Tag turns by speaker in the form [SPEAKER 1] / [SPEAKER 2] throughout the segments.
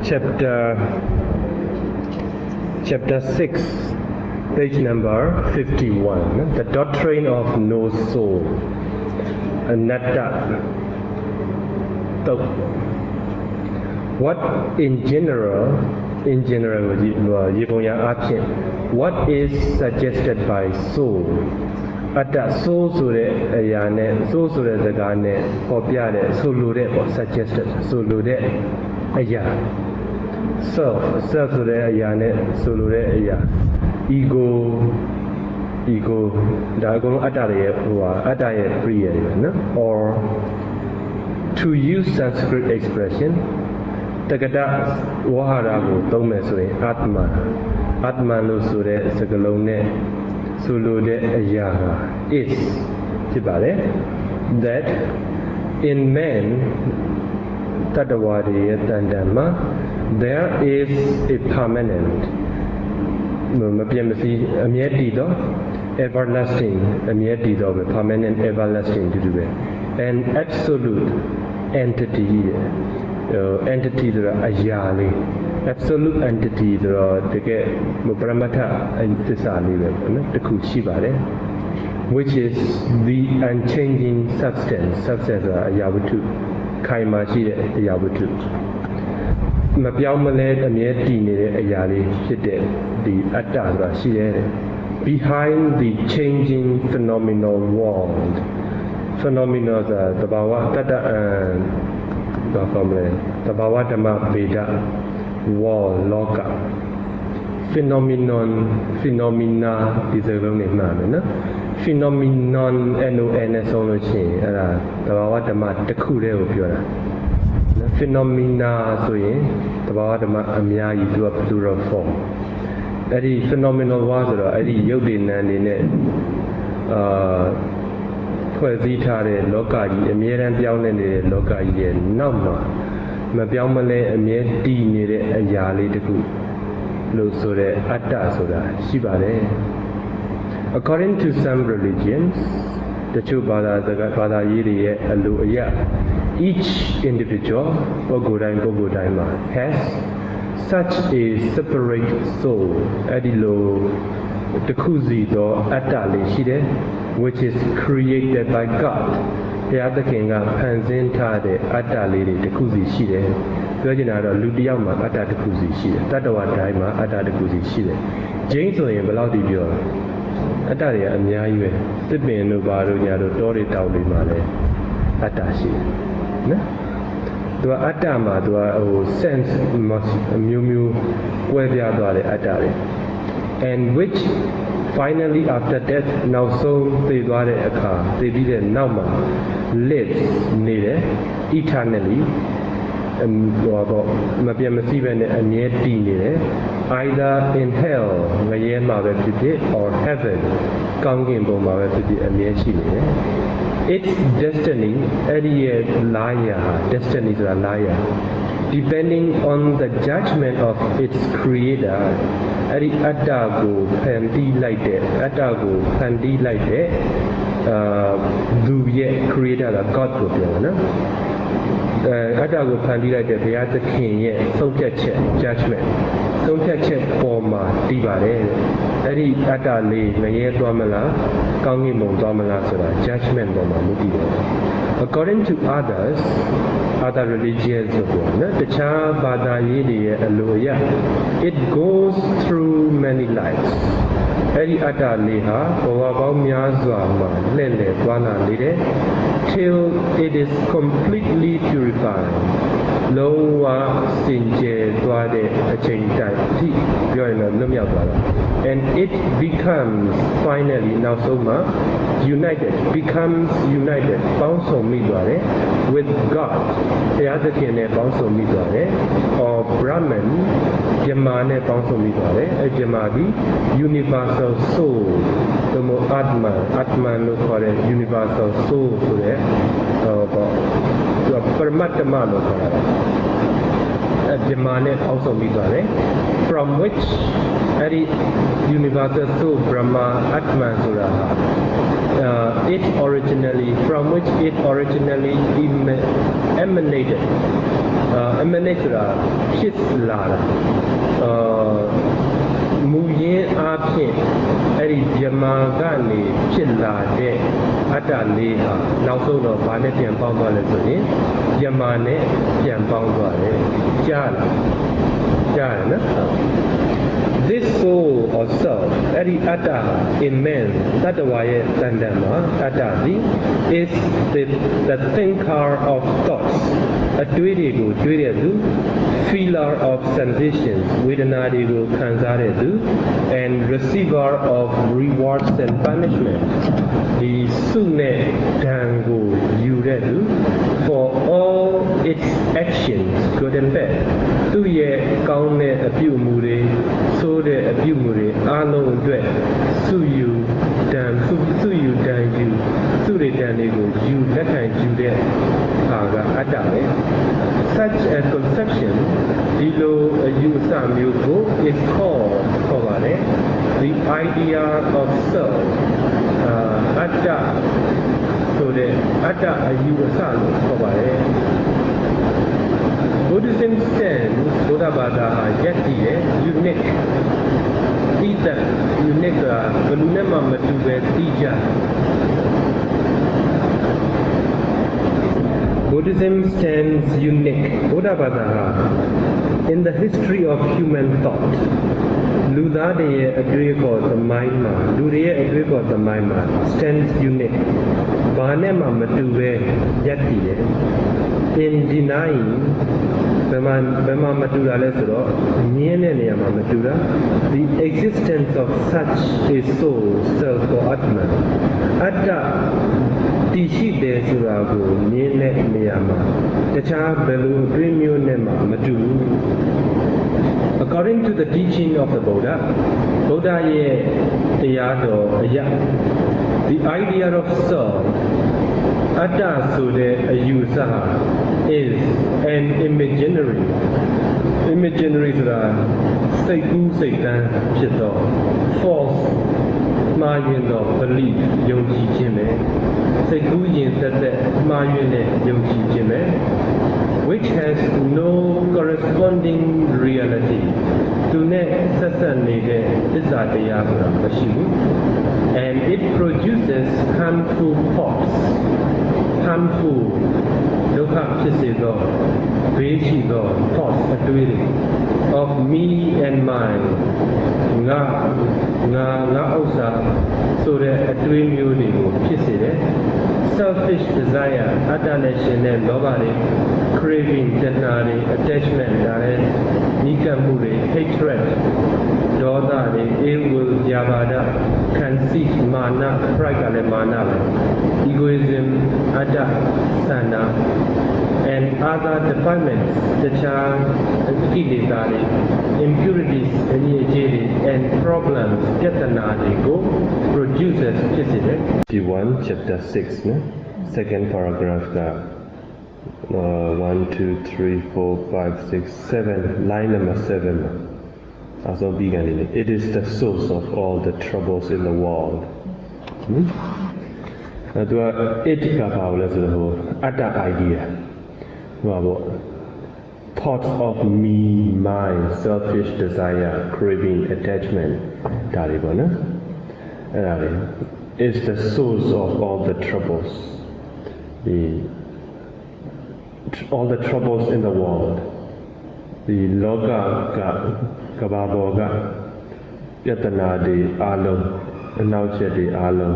[SPEAKER 1] chapter 6, page number 51, the doctrine of no soul, anatta. What in general, what is suggested by soul? Atta soul so the ayane, soul so the zagane, hopiade, solure or suggested, solure aya. Self so the ayane, solure aya. Ego, dagon attaye, attaye priya, or to use Sanskrit expression, Tagada Waharago Domeswe Atma no Sure Sagalone Sulude Ayaha is that in man Tadawadi Tandama there is a permanent everlasting permanent everlasting to do it, an absolute entity. Entity that ayali, absolute entity that the Muparamata and Tisali, the Kuchibare, which is the unchanging substance Ayabutu, Kaimachi Ayabutu. Mapiamale Amieti Ayali, the Atta, behind the changing phenomenal world. Phenomena the Bawa Tata and Tabawa Dhamma Veda War Loka Phenomena is a long name, Phenomenon NONS on the chain, Tabawa Dhamma Takure of Yora Phenomena so in Tabawa Dhamma Amia you do a plural form. That is phenomenal was Adi Yodin and in it. ဖွဲ့စည်းထားတဲ့လောကကြီးအမြဲတမ်းပြောင်းလဲနေတဲ့လောကကြီးရဲ့နောက်မှာမပြောင်းမလဲအမြဲတည်နေတဲ့အရာလေးတစ်ခုလို့ဆိုတဲ့အတ္တဆိုတာရှိပါတယ် According to some religions တချို့ဘာသာရေးတွေရဲ့အလိုအရ each individual ပုဂ္ဂိုလ်တိုင်းမှာ has such a separate soul အဲ့ဒီလိုတစ်ခုစီသောအတ္တလေးရှိတယ်which is created by God. ဘုရားသခင်ကဖန်ဆင်းထားတဲ့အတ္တလေးတွေတစ်ခုစီရှိတယ်။ပြောချင်တာတော့လူတစ်ယောက်မှာအတ္တတစ်ခုစီရှိတယ်။တတ္တဝါတိုင်းမှာအတ္တတစ်ခုစီရှိတယ်။ဂျိန်းဆိုရင်ဘယ်လောက်ဒီပြောအတ္တတွေကအများကြီးပဲ။သစ်ပင်တို့ဘာတို့ညာတို့တောတွေတောင်တွေမှာလည်းအတ္တရှိတယ်။နော်။သူကအတ္တမှာသူကsense မျိုးကွဲပြားသွားတဲ့အတ္တတွေ and which finally after death နောက်ဆုံးသိသွားတဲ့အခါသိပြီးတဲ့နောက်မှာ lives နေတယ် eternally မပြတ်မစီးပဲနဲ့အမြဲတည်နေတယ် either in hell ငရဲမှာပဲဖြစ်ဖြစ် or heaven ကောင်းကင်ဘုံမှာပဲဖြစ်ဖြစ်အမြဲရှိနေတယ် its destiny အဲ့ဒီရဲ့လာရ destiny ဆိုတာလာရ depending on the judgment of its creator အဲ့ဒီအတ္တကိုဖန်တီးလိုက်တဲ့သူရဲ့ creator က God ကိုပြောတာနော်အတ္တကိုဖန်တီးလိုက်တဲ့ဘုရားသခင်ရဲ့ဆုံးဖြတ်ချက် judgment ဆုံးဖြတ်ချက်ပေါ်မှာတည်ပါတယ်အဲ့ဒီအတ္တလေးငရဲသွားမလားကောင်းကင်ဘုံသွားမလားဆိုတာ judgment ပေါ်မှာမူတည်တယ် according to other religions ဆိုတော့တခြားဘာသာရေးတွေရဲ့အလိုအရ it goes through many lives အဲ့ဒီအတ္တလေးဟာဘဝပေါင်းများစွာမှာလှည့်လည်သွားလာနေတယ် till it is completely purified လုံးဝစင်ကြယ်သွားတဲ့အချိန်တိုင်းအထိပြောရင်တော့လွတ်မြောက်သွားတာ and it becomes finally နောက်ဆုံးမှာ becomes united ပေါင်းစုံမိသွားတယ် with God ဘုရားသခင်နဲ့ပေါင်းစုံမိသွားတယ် or Brahman ယမနဲ့ပေါင်းစုံမိသွားတယ်အဲယမဒီ universal soul သို့မဟုတ် Atman လို့ခေါ်တဲ့ universal soul ဆိုတဲ့ပရမတ္တမလို့ခေါ်တာယမနဲ့ပေါင်းစုံမိသွားတယ် from which အဲ့ဒီ universal soul Brahma Atman ဆိုတာfrom which it originally emanated အမနဲ့ဆိုတာဖြစ်လာတာမူရင်းအားဖြင့်အဲ့ဒီမြမာကနေဖြစ်လာတဲ့အတ္တလေးဟာနောက်ဆုံးတော့ဘာနဲ့ပြန်ပေါင်းသွားလဲဆိုရင်မြမာနဲ့ပြန်ပေါင်းသွားတယ်ကြားရနော်This soul or self, adi atta in man, tattvaye tandama, atta is the thinker of thoughts, a duidigo, feeler of sensations, vedanadigo, kanzaredu, and receiver of rewards and punishment. The sune dango yuredu for all its actions, good and bad. Tu ye kaune apiu mure, soတဲ့အပြုမှုတွေအားလုံးအတွက်စုယူတန်ယူစုတွေတန်တွေကိုယူလက်ခံယူတဲ့ဟာကအတ္တပဲ Such a conception ဒီလိုအယူအဆမျိုးကို is called ခေါ်ပါတယ် the idea of self အတ္တဆိုတဲ့အတ္တအယူအဆလို့ခေါ်ပါတယ် Buddhism stands Buddha Bada Yeti unique. Either unique Balunema Matube Tija. Buddhism stands unique. Buddha Bada in the history of human thought. Ludade agree called the Maima. Lude agree called the Maima stands unique. Banema Matube Yeti. In denying Bema Matura Lesoro, Nienema Matura, the existence of such a soul, self or Atman. Atta Tishi de Surago, Niene Niyama, Tacha Belu, Premium Nema Matu. According to the teaching of the Buddha Ye Teyado Ya, the idea of self, Atta Sude Ayusaha, is an imaginary Satan Chito, false Mayan of belief, Yongji Jime, Seguyin Sate Mayan Yongji Jime, which has no corresponding reality to ne Sasanide Isatayabra Bashimu, and it produces harmful thoughts, harmful Dukha Chisigo, Veshigo, thoughts of me and mine, Nga Osa, so that a twin unigo, Chiside, selfish desire, adonation and lobari, craving, tenari, attachment, nikamuri, hatred, dodari, ill will, yavada, conceit, mana, pride, mana, egoism, ada, sana, and other defilements, which are impurities, and problems, go produces 51, chapter 6, no? Second paragraph, 1, 2, 3, 4, 5, 6, 7, line number 7. Also beginning. It is the source of all the troubles in the world. It Atta idea. Thoughts of me, mine, selfish desire, craving, attachment, is the source of all the troubles. All the troubles in the world. The Loga Kababoga Yatanadi Alo, Nauchedi Alo.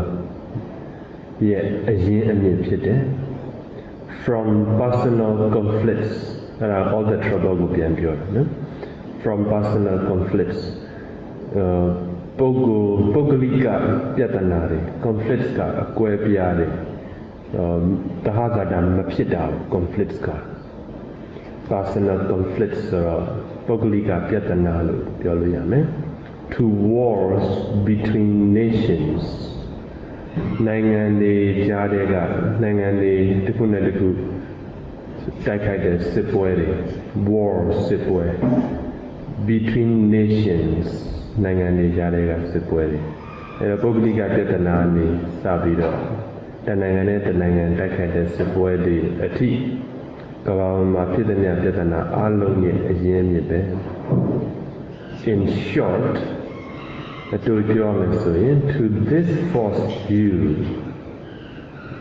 [SPEAKER 1] Yet a year from personal conflicts, all the trouble will be endured. No? From personal conflicts, Pogolika Yatanari, conflicts ka, Aquepiari, Tahazadam Mapida, conflicts ka. Personal conflicts, Pogolika Yatanalu, Pioluyame, to wars between nations. Nangani Jadega, Nangani Tipunaku, Taikaida Sipwari, war Sipwe, between nations, Nangani Jadega Sipwari, and a Bogliga Detanani, Sabido, Tanangane, Tanangan, Taikaida Sipwari, a tea, Kawama Pitania Pitana Alongi Yemibe. In short, to this false view,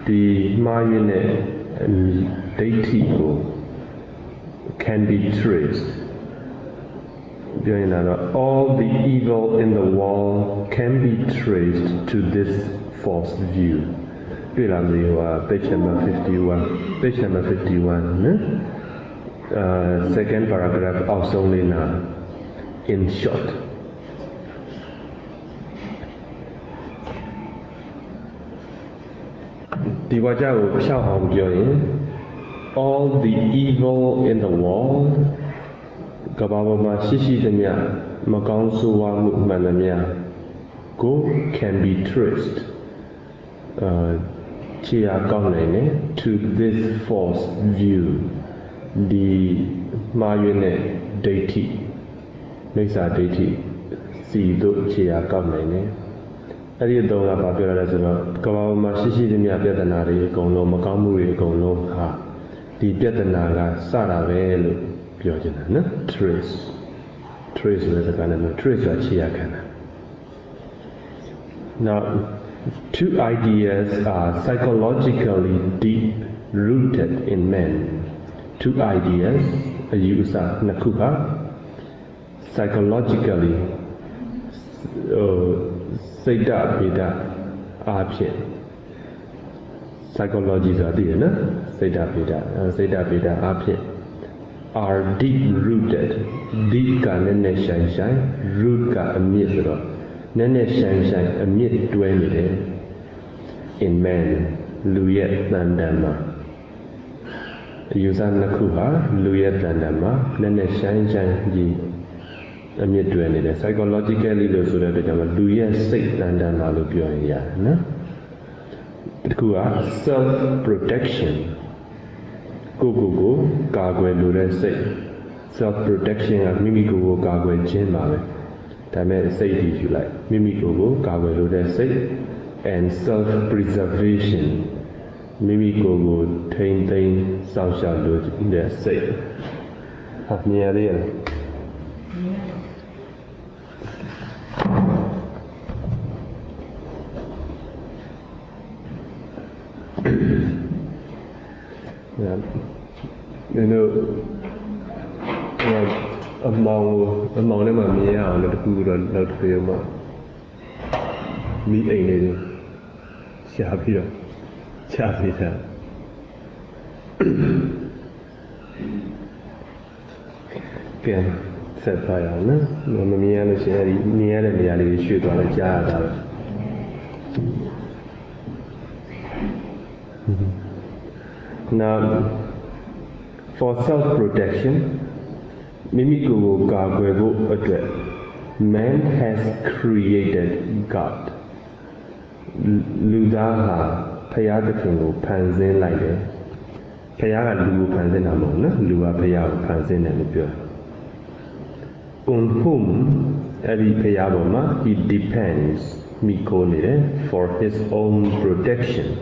[SPEAKER 1] the Mayune deity can be traced. All the evil in the world can be traced to this false view. Page number 51. Page number 51. Second paragraph also in short. All the evil in the world can be traced to this false view, the Mayune deity, Mesa deity, see do Chia Kamene. Every dog about Kawama Shishi Piatanari, Gono, Makamuri, Gono, the Piatanaga, Saravel, Piojana, trace with the kind of trace that Chia Kana. Now, two ideas are psychologically deep rooted in men. Two ideas, Ayusa Nakuha, psychologically, Seda Beda Abshe. Psychology is a Seda Beda Abshe. Are deep rooted. Deep ka nene shine, root ka amidro. Nene shine amid dwelling in man, Luyet Landama. Yusan Nakuha, Luyet Landama, Nene shine ye amid dwelling. Psychologically, those who have become a Luyet sick Landama Lupioya. Self-protection. Go, Gagwe Lure say. Self-protection of Mimiko Gagwe Chinmave. Tame say if you like. Mimiko Gagwe Lure say. And self-preservation. Mimiko Tain South Shadow there say. Have me a real. Among them, I'm here on the good and not fail. Me ain't it. Chapita. Again, said by Anna, Mamma Mia, near the reality shoot on a jar. Now, for self-protection, Mimiko Gagwego address. Man has created God. Ludaha Payagatingo Panzin like it. Payaga Lu Panzin Amona, Lua Payaga Panzin and the pure. On whom every Payaboma he depends Mikonide for his own protection.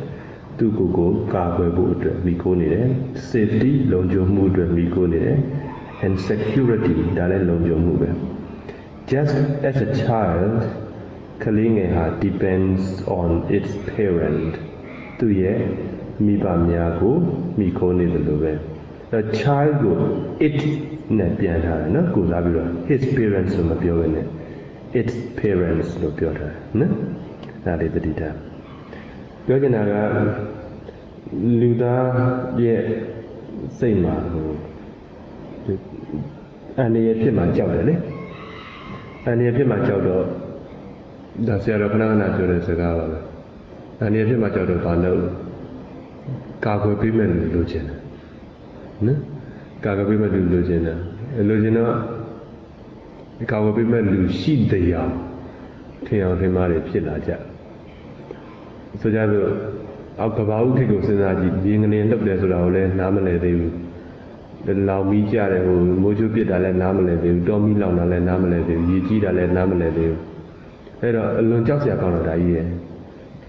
[SPEAKER 1] To go Gagwego Mikonide, safety, Lonjo Mudra Mikonide. And security, just as a child, Kalingeha depends on its parent. A child his parents its parents that is the detail. Luda same. And the Pima Chowder, and the Pima Chowder, the Sierra Panana to the Sagala, and the Pima Chowder Pano, Cargo Pimen Lucina. Cargo Pimen Lucina, Lucina, Cargo Pimen Lucid the Yam, Tian Himari Pilaja. So that Alcabau goes in that being an end of the Namale. Allow me to Mojo Pietale Namale, Domi Lana Namale, Yiji Namale. Alone just a Canada year.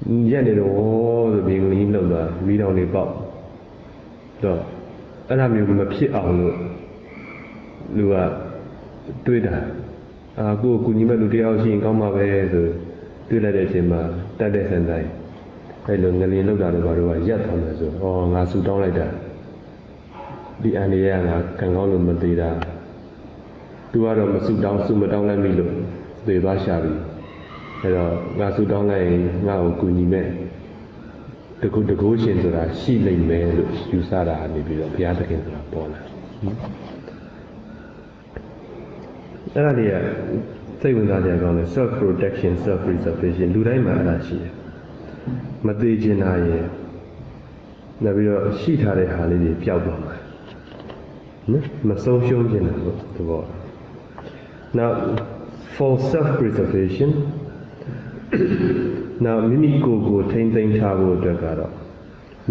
[SPEAKER 1] Yet all the being lean over, we don't live up. So, အဲ့ဒါမျိုးမဖြစ်အောင်လို့လူကတွေးတာကိုယ်ကူညီမဲ့လူတယောက်ရှိရင်ကောင်းမှာပဲဆိုတွေးလိုက်တဲ့အချိန်မှာတက်တဲ့ဆန်တိုင်းအဲ့လိုငလျင်လောက်တာတော့ဘာလို့ကရက်သွားမယ်ဆိုငါဆူတောင်းလိုက်တာဒီအန်ဒီရဲ့ငါခံကောင်းလို့မသေးတာသူကတော့မဆူတောင်းလိုက်ပြီလို့သေသွားရှာပြီအဲ့တော့ငါဆူတောင်းလိုက်ရင်ငါ့ကိုကူညီမဲ့တကူရှင်ဆိုတာရှိလိမ့်မယ်လို့ယူဆတာနေပြီးတော့ဘုရားသခင်ဆိုတာပေါ်လာအဲ့ဒါတွေကစိတ်ဝင်စားကြကောင်းတယ် self protection self preservation လူတိုင်းမှာအဲ့ဒါရှိတယ်မသေးချင်တာရယ်နောက်ပြီးတော့ရှိထားတဲ့ဟာလေးတွေပျောက်သွားမှာနော်မဆုံးရှုံးခြင်းလို့သဘော now for self preservation now မိမိကိုယ်ကိုထိန်းသိမ်းထားဖို့အတွက်ကတော့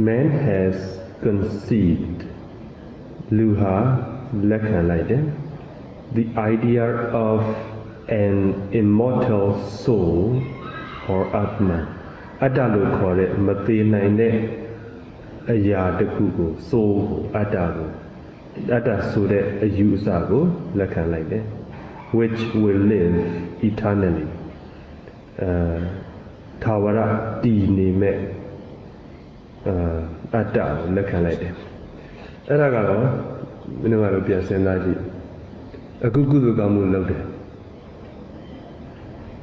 [SPEAKER 1] man has conceived လူဟာလက်ခံလိုက်တယ် the idea of an immortal soul or atma အတ္တလို့ခေါ်တဲ့မသေးနိုင်တဲ့အရာတစ်ခုကို soul ကိုအတ္တဆိုတဲ့အယူအဆကိုလက်ခံလိုက်တယ် which will live eternally ထာဝရတည်နေမဲ့အတ္တကိုလက်ခံလိုက်တယ်အဲ့ဒါကတော့မင်းတို့ကတော့ပြန်စဉ်းစားကြည့်အခုကုသိုလ်ကောင်းမှုလုပ်တယ်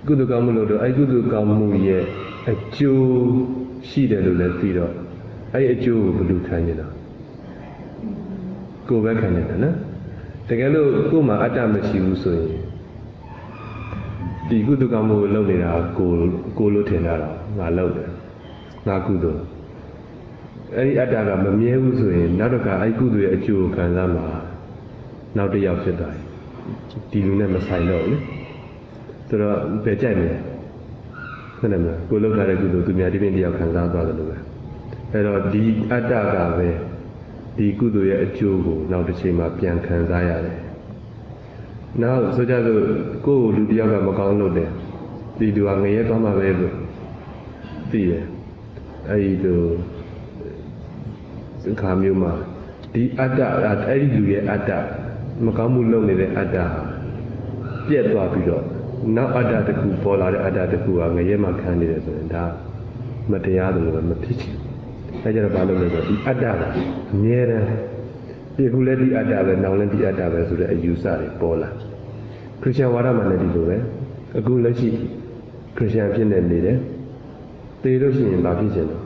[SPEAKER 1] ကုသိုလ်ကောင်းမှုလုပ်တော့အဲ့ကုသိုလ်ကောင်းမှုရဲ့အကျိုးရှိတယ်လို့လည်းသိတော့အဲ့အကျိုးကိုဘယ်လိုခံရလဲကိုယ်ပဲခံရတယ်နော်တကယ်လို့ကိုယ်မှာအတ္တမရှိဘူးဆိုရင်ဒီကုသိုလ်ကောင်းမှုကိုလုပ်နေတာကိုလို့ထင်တာတော့ငါလုပ်တယ်ငါကုသိုလ်အဲ့ဒီအတ္တကမမြဲဘူးဆိုရင်နောက်တစ်ခါအဲ့ကုသိုလ်ရဲ့အကျိုးကိုခံစားမှာနောက်တစ်ယောက်ဖြစ်သွားတယ်ဒီလူနဲ့မဆိုင်တော့ဘူးလေဆိုတော့ပဲကြိုက်မယ်ဟုတ်တယ်မလားကိုလုပ်ထားတဲ့ကုသိုလ်သူများဒီပြင်တယောက်ခံစားသွားတယ်လို့ပဲအဲ့တော့ဒီအတ္တကပဲဒီကုသိုလ်ရဲ့အကျိုးကိုနောက်တစ်ချိန်မှာပြန်ခံစားရတယ်နောက်ဆိုကြဆိုကိုယ်လူတယောက်ကမကောင်းလို့တယ်ဒီလူကငရဲသွားမှာပဲလို့သိတယ်အဲ့ဒီလိုခါမျိုးမှာဒီအတ္တအဲ့ဒီလူရဲ့အတ္တမကောင်းမှုလုပ်နေတဲ့အတ္တပြက်သွားပြီးတော့နောက်အတ္တတစ်ခုပေါ်လာတဲ့အတ္တတစ်ခုကငရဲမှာခံနေတယ်ဆိုရင်ဒါမတရားတယ်လို့မဖြစ်ချင်အဲကြတော့ဘာလို့လဲဆိုတော့ဒီအတ္တကအမြဲတမ်းဒီခုလည်းဒီအတ္တပဲနောက်လည်းဒီအတ္တပဲဆိုတဲ့အယူဆတွေပေါ်လာခရစ်ယာန်ဝါဒမှာလည်းဒီလိုပဲအခုလက်ရှိခရစ်ယာန်ဖြစ်နေတယ်သေလို့ရှိရင်ဘာဖြစ်ချင်လဲ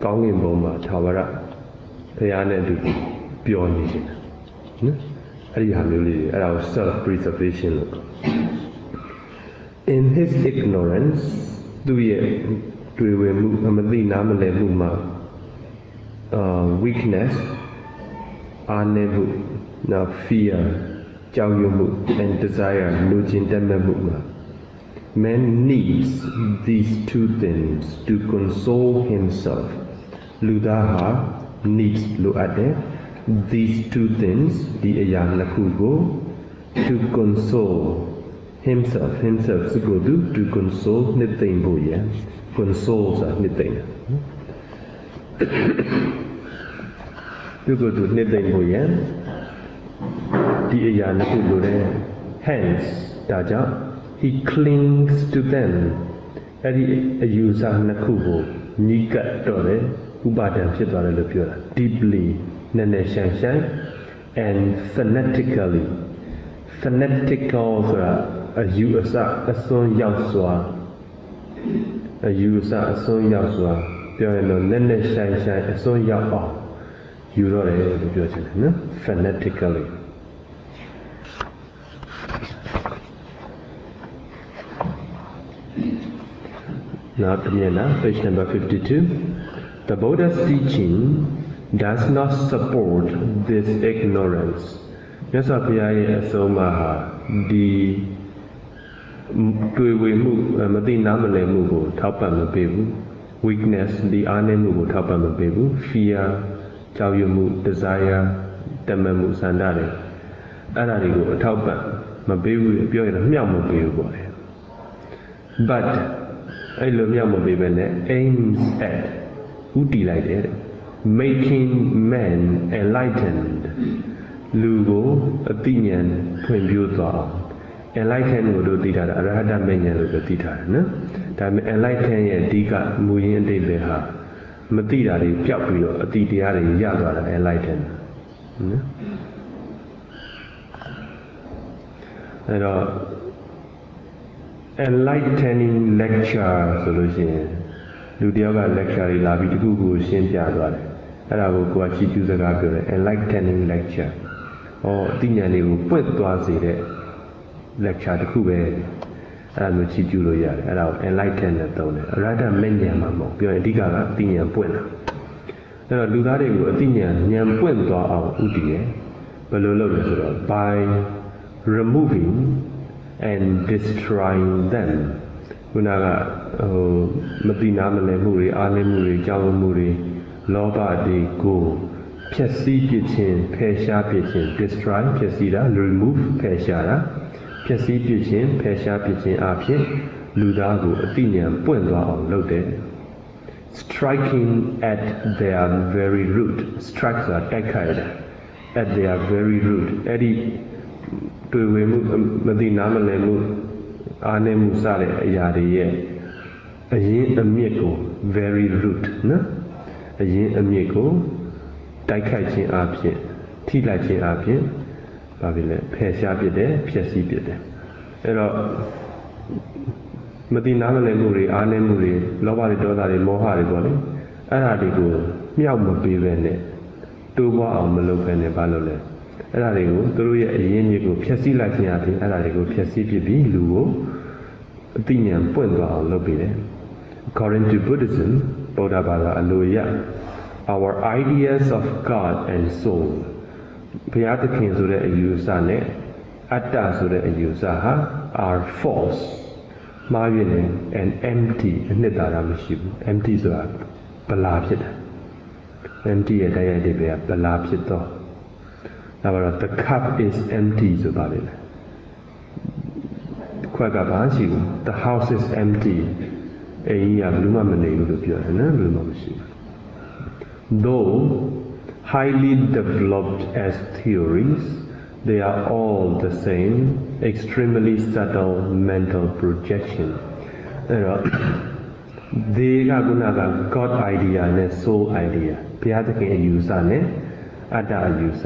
[SPEAKER 1] ကောင်းကင်ဘုံမှာထာဝရဘုရားနဲ့အတူပျော်နေချင်တယ်နော်အဲ့ဒီဟာမျိုးလေးတွေအဲ့ဒါကို self preservation လို့ in his ignorance သူရဲ့တွေ့ဝင်မှုမသိနားမလည်မှုမှာweakness အားနည်းမှု now fear ကြောက်ရွံ့မှု and desire လိုချင်တတ်မှုမှာ man needs these two things to console himself လူသားဟာ needs လိုအပ်တယ် these two things ဒီအရာနှစ်ခုကို to console himself စကိုသူ to console နှစ်သိမ့်ဖို့ရ console ဆိုတာနှစ်သိမ့်တာသူကိုသူနှစ်သိမ့်ဖို့ရဒီအရာနှစ်ခုလိုတဲ့ hence ဒါကြောင့် he clings to them အဲ့ဒီအယူဆနှစ်ခုကိုညီကပ်တော့တယ်ဥပါဒံဖြစ်သွားတယ်လို့ပြောတာ deeply နည်းနည်းရှမ်း and fanatically fanatical ဆိုတာအယူအဆအစွန်းရောက်စွာပြောရင်တော့နည်းနည်းရှမ်းအစွန်းရောက်အောင်ယူတော့တယ်လို့ပြောချင်တယ်နော် fanatically now page number 52 the Buddha's teaching does not support this ignorance မြတ်စွာဘုရားရဲ့အဆုံးအမဟာဒီတွေ့ဝေမှုမသိနားမလည်မှုကိုထောက်ပံ့မပေးဘူး weakness ဒီအားနည်းမှုကိုထောက်ပံ့မပေးဘူး fear ကြောက်ရွံ့မှု desire တမန်မှုဆန္ဒတွေအဲ့ဒါတွေကိုအထောက်ပံ့မပေးဘူးပြောရင်တော့မြောက်မပေးဘူးပေါ့လေ but အဲ့လိုမြောက်မပေးဘဲနဲ့ aims at ဥတည်လိုက်တယ် making man enlightened လူကိုအသိဉာဏ်ဖွင့်ပြသွားအောင် enlighten ကိုတို့သိထားတာအရဟတမေဉာဏ်လို့ပြောသိထားတယ်နော်ဒါပေမဲ့ enlighten ရဲ့အဓိကမူရင်းအဓိပ္ပာယ်ဟာမသိတာတွေပျောက်ပြီးတော့အသိတရားတွေရသွားတာ enlighten နော်အဲ့တော့ enlightening lecture ဆိုလို့ရှိရင်လူတယောက်က lecture တွေလာပြီးတခုကိုရှင်းပြသွားတယ်အဲ့ဒါကိုကိုယ်ကချီးကျူးစကားပြောတယ် enlightening lecture ဟောအသိဉာဏ်တွေကိုပွင့်သွားစေတဲ့ lecture တခုပဲအဲ့ဒါမျိုးချီးကျူးလို့ရတယ်အဲ့ဒါကို enlighten နဲ့သုံးတယ်အရဟတမေဉာဏ်မှာမဟုတ်ပြောရင်အဓိကကအသိဉာဏ်ပွင့်တာအဲ့တော့လူသားတွေကိုအသိဉာဏ်ပွင့်သွားအောင်ဥတည်ရဘယ်လိုလုပ်လဲဆိုတော့ by removing and destroying them ခုနကမတိနာမလဲမှုတွေအားနည်းမှုတွေကြောက်မှုတွေလောဘတွေကိုဖျက်ဆီးပစ်ခြင်းဖယ်ရှားပစ်ခြင်း destroy ဖျက်ဆီးတာ remove ဖယ်ရှားတာဖျက်ဆီးပစ်ခြင်းဖယ်ရှားပစ်ခြင်းအဖြစ်လူသားကိုအသိဉာဏ်ပွင့်သွားအောင်လုပ်တယ် striking at their very root strike ဆိုတာတိုက်ခိုက်တာ at their very root အဲ့ဒီတွေ့ဝေမှုမသိနားမလည်မှုအားနည်းမှုစတဲ့အရာတွေရဲ့အရင်းအမြစ်ကို very root နော်အရင်းအမြစ်ကိုတိုက်ခိုက်ခြင်းအဖြစ်ထိလိုက်ခြင်းအဖြစ်ဘာဖြစ်လဲဖယ်ရှားပစ်တယ်ဖျက်ဆီးပစ်တယ်အဲ့တော့မသိနားမလည်မှုတွေအားနည်းမှုတွေလောဘတွေဒေါသတွေမောဟတွေပေါ့လေအဲ့ဒါတွေကိုမြှောက်မပေးဘဲနဲ့တိုးပွားအောင်မလုပ်ဘဲနဲ့ဘာလုပ်လဲအဲ့ဒါတွေကိုသူတို့ရဲ့အရင်းမြစ်ကိုဖျက်ဆီးလိုက်ခြင်းအပြင်အဲ့ဒါတွေကိုဖျက်ဆီးပစ်ပြီးလူကိုအသိဉာဏ်ပွင့်သွားအောင်လုပ်ပေးတယ် According to Buddhism ဗုဒ္ဓဘာသာအလိုအရ our ideas of God and soul ဘုရားသခင်ဆိုတဲ့အယူအဆနဲ့အတ္တဆိုတဲ့အယူအဆဟာ are false မှားယွင်းတယ် and empty အနှစ်သာရမရှိဘူး empty ဆိုတာဗလာဖြစ်တယ် empty ရဲ့တရားအဓိပ္ပာယ်ကဗလာဖြစ်တော့ဒါပါတော့ the cup is empty ဆိုပါလေခွက်ကဘာရှိဘူး the house is empty အိမ်ကြီးကဘယ်မှမနေဘူးလို့ပြောတယ်နော်ဘယ်မှမရှိဘူး though highly developed as theories they are all the same extremely subtle mental projection အဲ့တော့ဒီကခုနက God idea နဲ့ soul idea ဘုရားသခင်အယူဆနဲ့အတ္တအယူဆ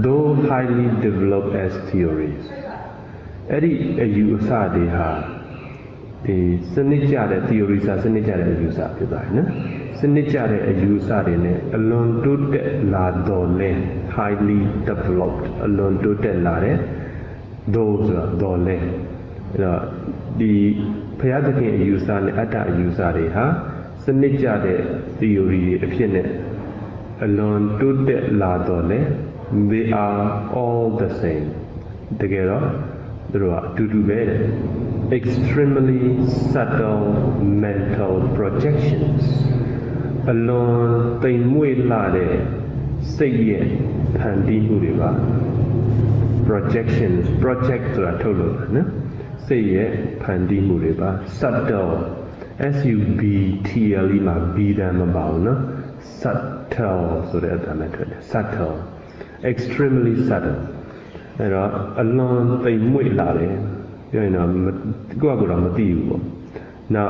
[SPEAKER 1] though highly developed as theories အဲ့ဒီအယူအဆတွေဟာဒီစနစ်ကျတဲ့ theory စနစ်ကျတဲ့အယူအဆဖြစ်သွားတယ်နော်စနစ်ကျတဲ့အယူအဆတွေနဲ့အလွန်တိုးတက်လာတော့လဲ highly developed အလွန်တိုးတက်လာတဲ့ though ဆိုတာတော့လဲအဲ့တော့ဒီဘုရားသခင်အယူအဆနဲ့အတ္တအယူအဆတွေဟာစနစ်ကျတဲ့ theory တွေအဖြစ်နဲ့အလွန်တိုးတက်လာတော့လဲthey are all the same တကယ်တော့သူတို့ကအတူတူပဲ extremely subtle mental projections အလွန်သိမ်မွေ့လာတဲ့စိတ်ရဲ့ဖန်တီးမှုတွေပါ projections project ဆိုတာထုတ်လို့နော်စိတ်ရဲ့ဖန်တီးမှုတွေပါ subtle subtle မှာ b တန်းမပါဘူးနော် subtle ဆိုတဲ့အတန်းနဲ့ထွက်တယ် subtle extremely subtle အဲ့တော့အလွန်သိမ်မွေ့လာတယ်ပြောရင်တော့ကိုယ့်အကူတော့မသိဘူးပေါ့ now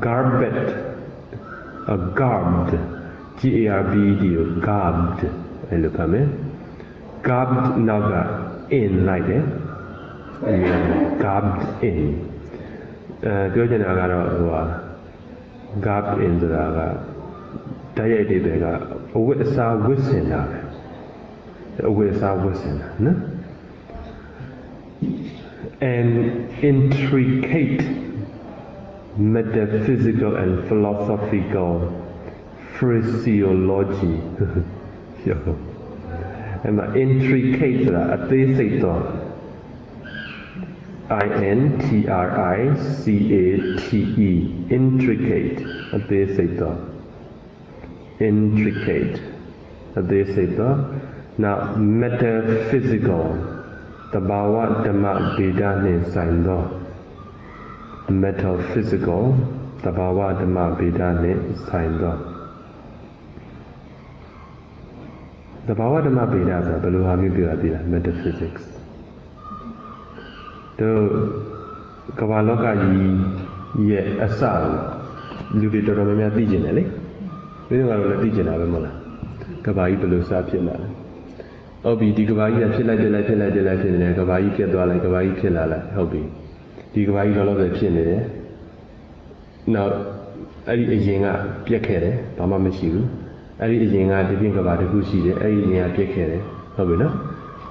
[SPEAKER 1] garbed garbed G A R B E D ကို garbed အဲ့လိုဖတ်မယ် garbed နောက်က in လိုက်တယ်အဲ့ garbed in ပြောချင်တာကတော့ဟိုဟာ garbed in ဆိုတာကတိုက်ရိုက်တဲ့ကအဝတ်အစားဝတ်ဆင်တာပဲအဝတ်အစားဝတ်ဆင်တာနော် an intricate metaphysical and philosophical phraseology အဲ့မှာ intricate ဆိုတာအသေးစိတ်တော့ INTRICATE intricate အသေးစိတ်တော့ intricate အသေးစိတ်တော့ now metaphysical တဘာဝဓမ္မဗေဒနှင့်ဆိုင်သော metaphysical တဘာဝဓမ္မဗေဒနှင့်ဆိုင်သော The Bhava Dhamma Veda is a Beluhami Biradila, metaphysics. The Kavaloka ye asal, Lubito Ramia Diginelli. We don't have a Digina Mola. Kabai Belu Sapila. Obi, Digavai, Pilla de la Pilla de la Pilla, Kabai Kedala, Kabai Killa, Hobby. Digavai all of the Pilla. Now, I eat a yinga, Piacere, Pama Meshu. I eat a yinga, the think about the Gushi, I eat a Piacere, Hobby, no?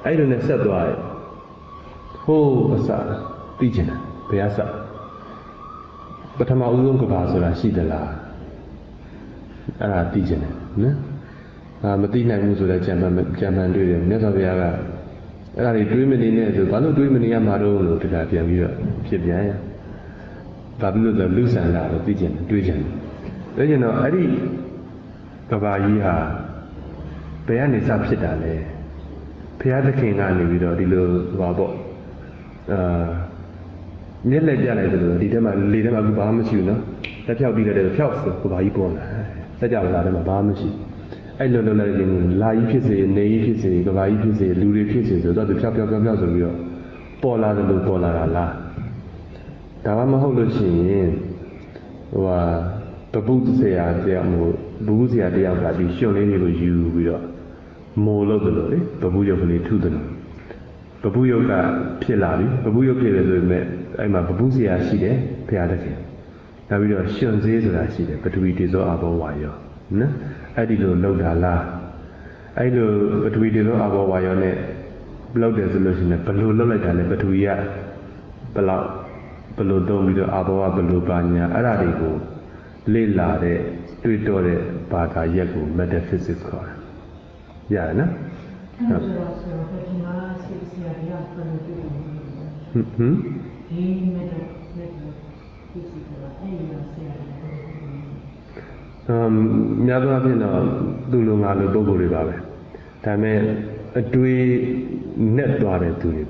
[SPEAKER 1] I don't accept why. Ho, Asa, Digina, Piazza. But I'm a Unga she the la. Digina, no? Matina moves with a German doing, never be a. I dreaming in it, but no dreaming in Yamaro to that young year, Pia. Babu the loose and out of Dijan. Then you know, Adi Kavaiha Bayan is upside Pia the king and with the little Wabo. Nearly Jala, lead them a Bahamas, you know. That's how big the house of Kavaibon. That's how Ladam Bahamas. I don't know Lai Pizzi, Nay Pizzi, Kavai Pizzi, Luri Pizzi, so that the chapter of the Pola the Pola La. Tawama Holoshi was Babu say, Buzia de Abadi, surely you will more locally, Babuyo to them. Babuyoka Pilari, Babuyo Pilari, I'm a Babuzia Side, Piataki. Now we are shown this Rashid, but we dissolve our wire. I did not la. I know, but we did not our wire net. Blood resolution, but low like that, but we are below. Below don't be the Abawa below Banya, Aradigo, Lila, Tuitore, Bata Yaku, metaphysics. Yeah, no? Never Dulunga Bogo River. Tame a dui net dware to you.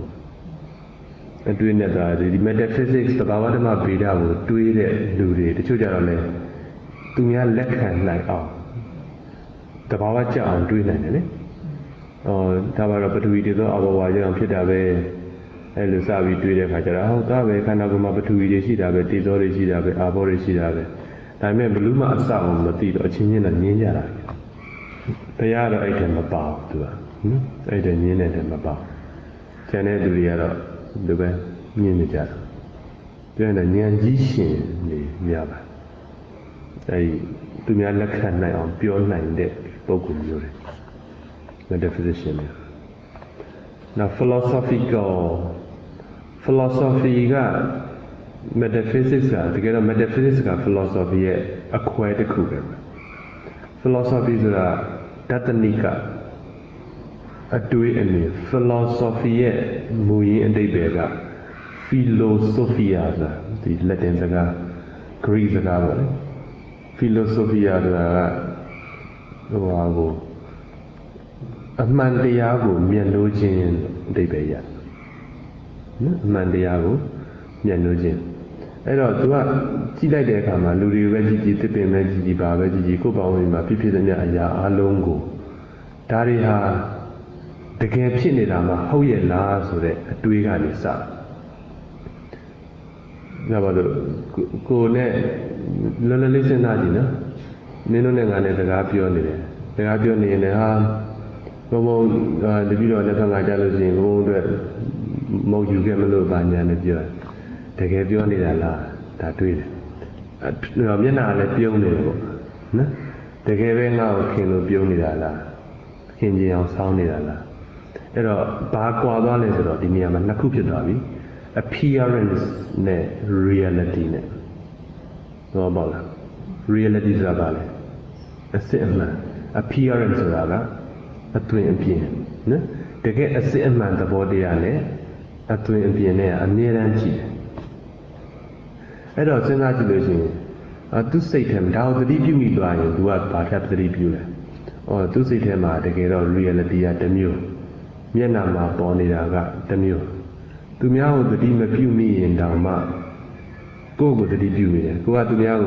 [SPEAKER 1] Doing that, the metaphysics, the Bavadama Bida will do it, the children to me, I let hand like out. The Bavacha on doing it, or Tavara, but we did our wire and Pitabe, and the Savi do it. How Tabe, Kanaguma, but we did that, but this already see that, Arbori see that. I remember Luma sound, but the Ochin and Ninja. They are the item about to her. I don't need them about. Janet do the other. The way near the then a Nyanji Yaba. I do me a lacan on pure line dead, spoken Yuri. Metaphysician. Now, philosophy, metaphysics, together metaphysics, philosophy, acquired the cougar. Philosophy is a Tatanika. A do it in philosophy, Mui and Debega, philosophia, the Latin Greek, philosophia, a Mandiago, Mianogin, Debeya. Mandiago, Mianogin. I don't know, Tida Kama, Luri Reggie, Tipping Reggie, Babaji, Koba, Pipia, Alongo, Tariha. The caption is a how ye la so that a twig and sa. Now, go ne listen, Adina. Minonang and the Gapion. The Gapion in the arm. No the video never got jealousy, won't mo you get a little banyan of you. The Gapion is a la, that will. Yena let you know. The Gavin now came of Yonidala. Hingy on Soundidala. Bakwa is the Niyama Nakupi appearance ne reality ne. No about reality is a same appearance raga a twin pian. They get a same man the body a twin pian a near and cheap. I don't say that to say him down the review me blind do what perhaps the review or to say him to get out reality at the mule. Mianama Boniraga, the mule. To meow the demon view me in Dharma. Go with the review, go out to meow.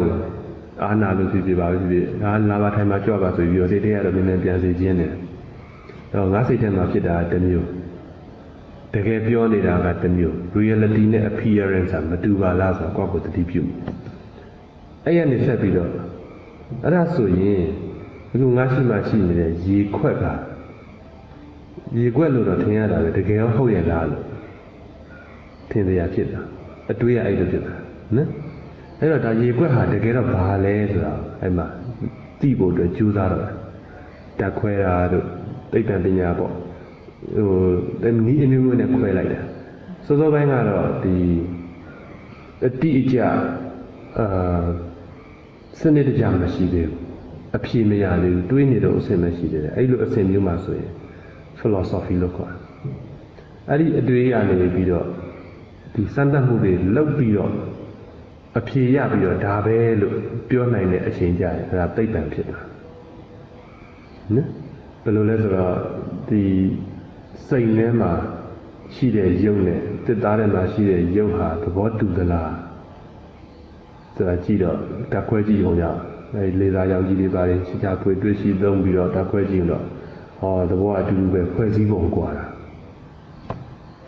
[SPEAKER 1] Anna Lucy, Lava time I job as you say they are a million Piazzi.
[SPEAKER 2] ngãစိတ်ထဲမှာဖြစ်တာတစ်မျိုးတကယ်ပြောနေတာကတစ်မျိုး reality နဲ့ appearance မတူပါလားဆိုတော့ကိုယ့်ကိုယ်တတိပြုအဲ့ရနေဆက်ပြီးတော့အဲ့ဒါဆိုရင်အခုငါရှိမှရှိနေတဲ့ရေခွက်ကရေခွက်လို့တော့ထင်ရတာပဲတကယ်ရောဟုတ်ရဲ့လားလို့ထင်တရားဖြစ်တာအတွေးရအဲ့လိုဖြစ်တာနော်အဲ့တော့ဒါရေခွက်ဟာတကယ်တော့ဘာလဲဆိုတော့အဲ့မှာသိဖို့အတွက်ကြိုးစားတော့တက်ခွဲတာတို့သိပ္ပံပညာပေါ့ဟိုနီးအမျိုးမျိုးနဲ့ခွဲလိုက်တာစောစောပိုင်းကတော့ဒီအတိအကျစနစ်တကျမရှိသေးဘူးအဖြေမရသေးဘူးတွေးနေတော့အဆင်မရှိသေးတယ်အဲ့လိုအဆင်မျိုးမှဆိုရင် philosophy လို့ခေါ်တယ်အဲ့ဒီအတွေးရနေပြီးတော့ဒီစမ်းသပ်မှုတွေလုပ်ပြီးတော့အဖြေရပြီးတော့ဒါပဲလို့ပြောနိုင်တဲ့အချိန်ကြရင်ဒါသိပ္ပံဖြစ်တာနော်ဘယ်လိုလဲဆိုတော့ဒီစိတ်ထဲမှာရှိတဲ့ယုံနဲ့တစ်သားထဲမှာရှိတဲ့ယုံဟာသဘောတူသလားဆိုတာကြည့်တော့ဓာတ်ခွဲကြည့်အောင်ရအဲဒီလေသာရောင်ကြီးတွေပါရင်ရှားဖွေတွေ့ရှိသုံးပြီးတော့ဓာတ်ခွဲကြည့်တော့ဟောသဘောအတူတူပဲဖွဲ့စည်းပုံကွာတာ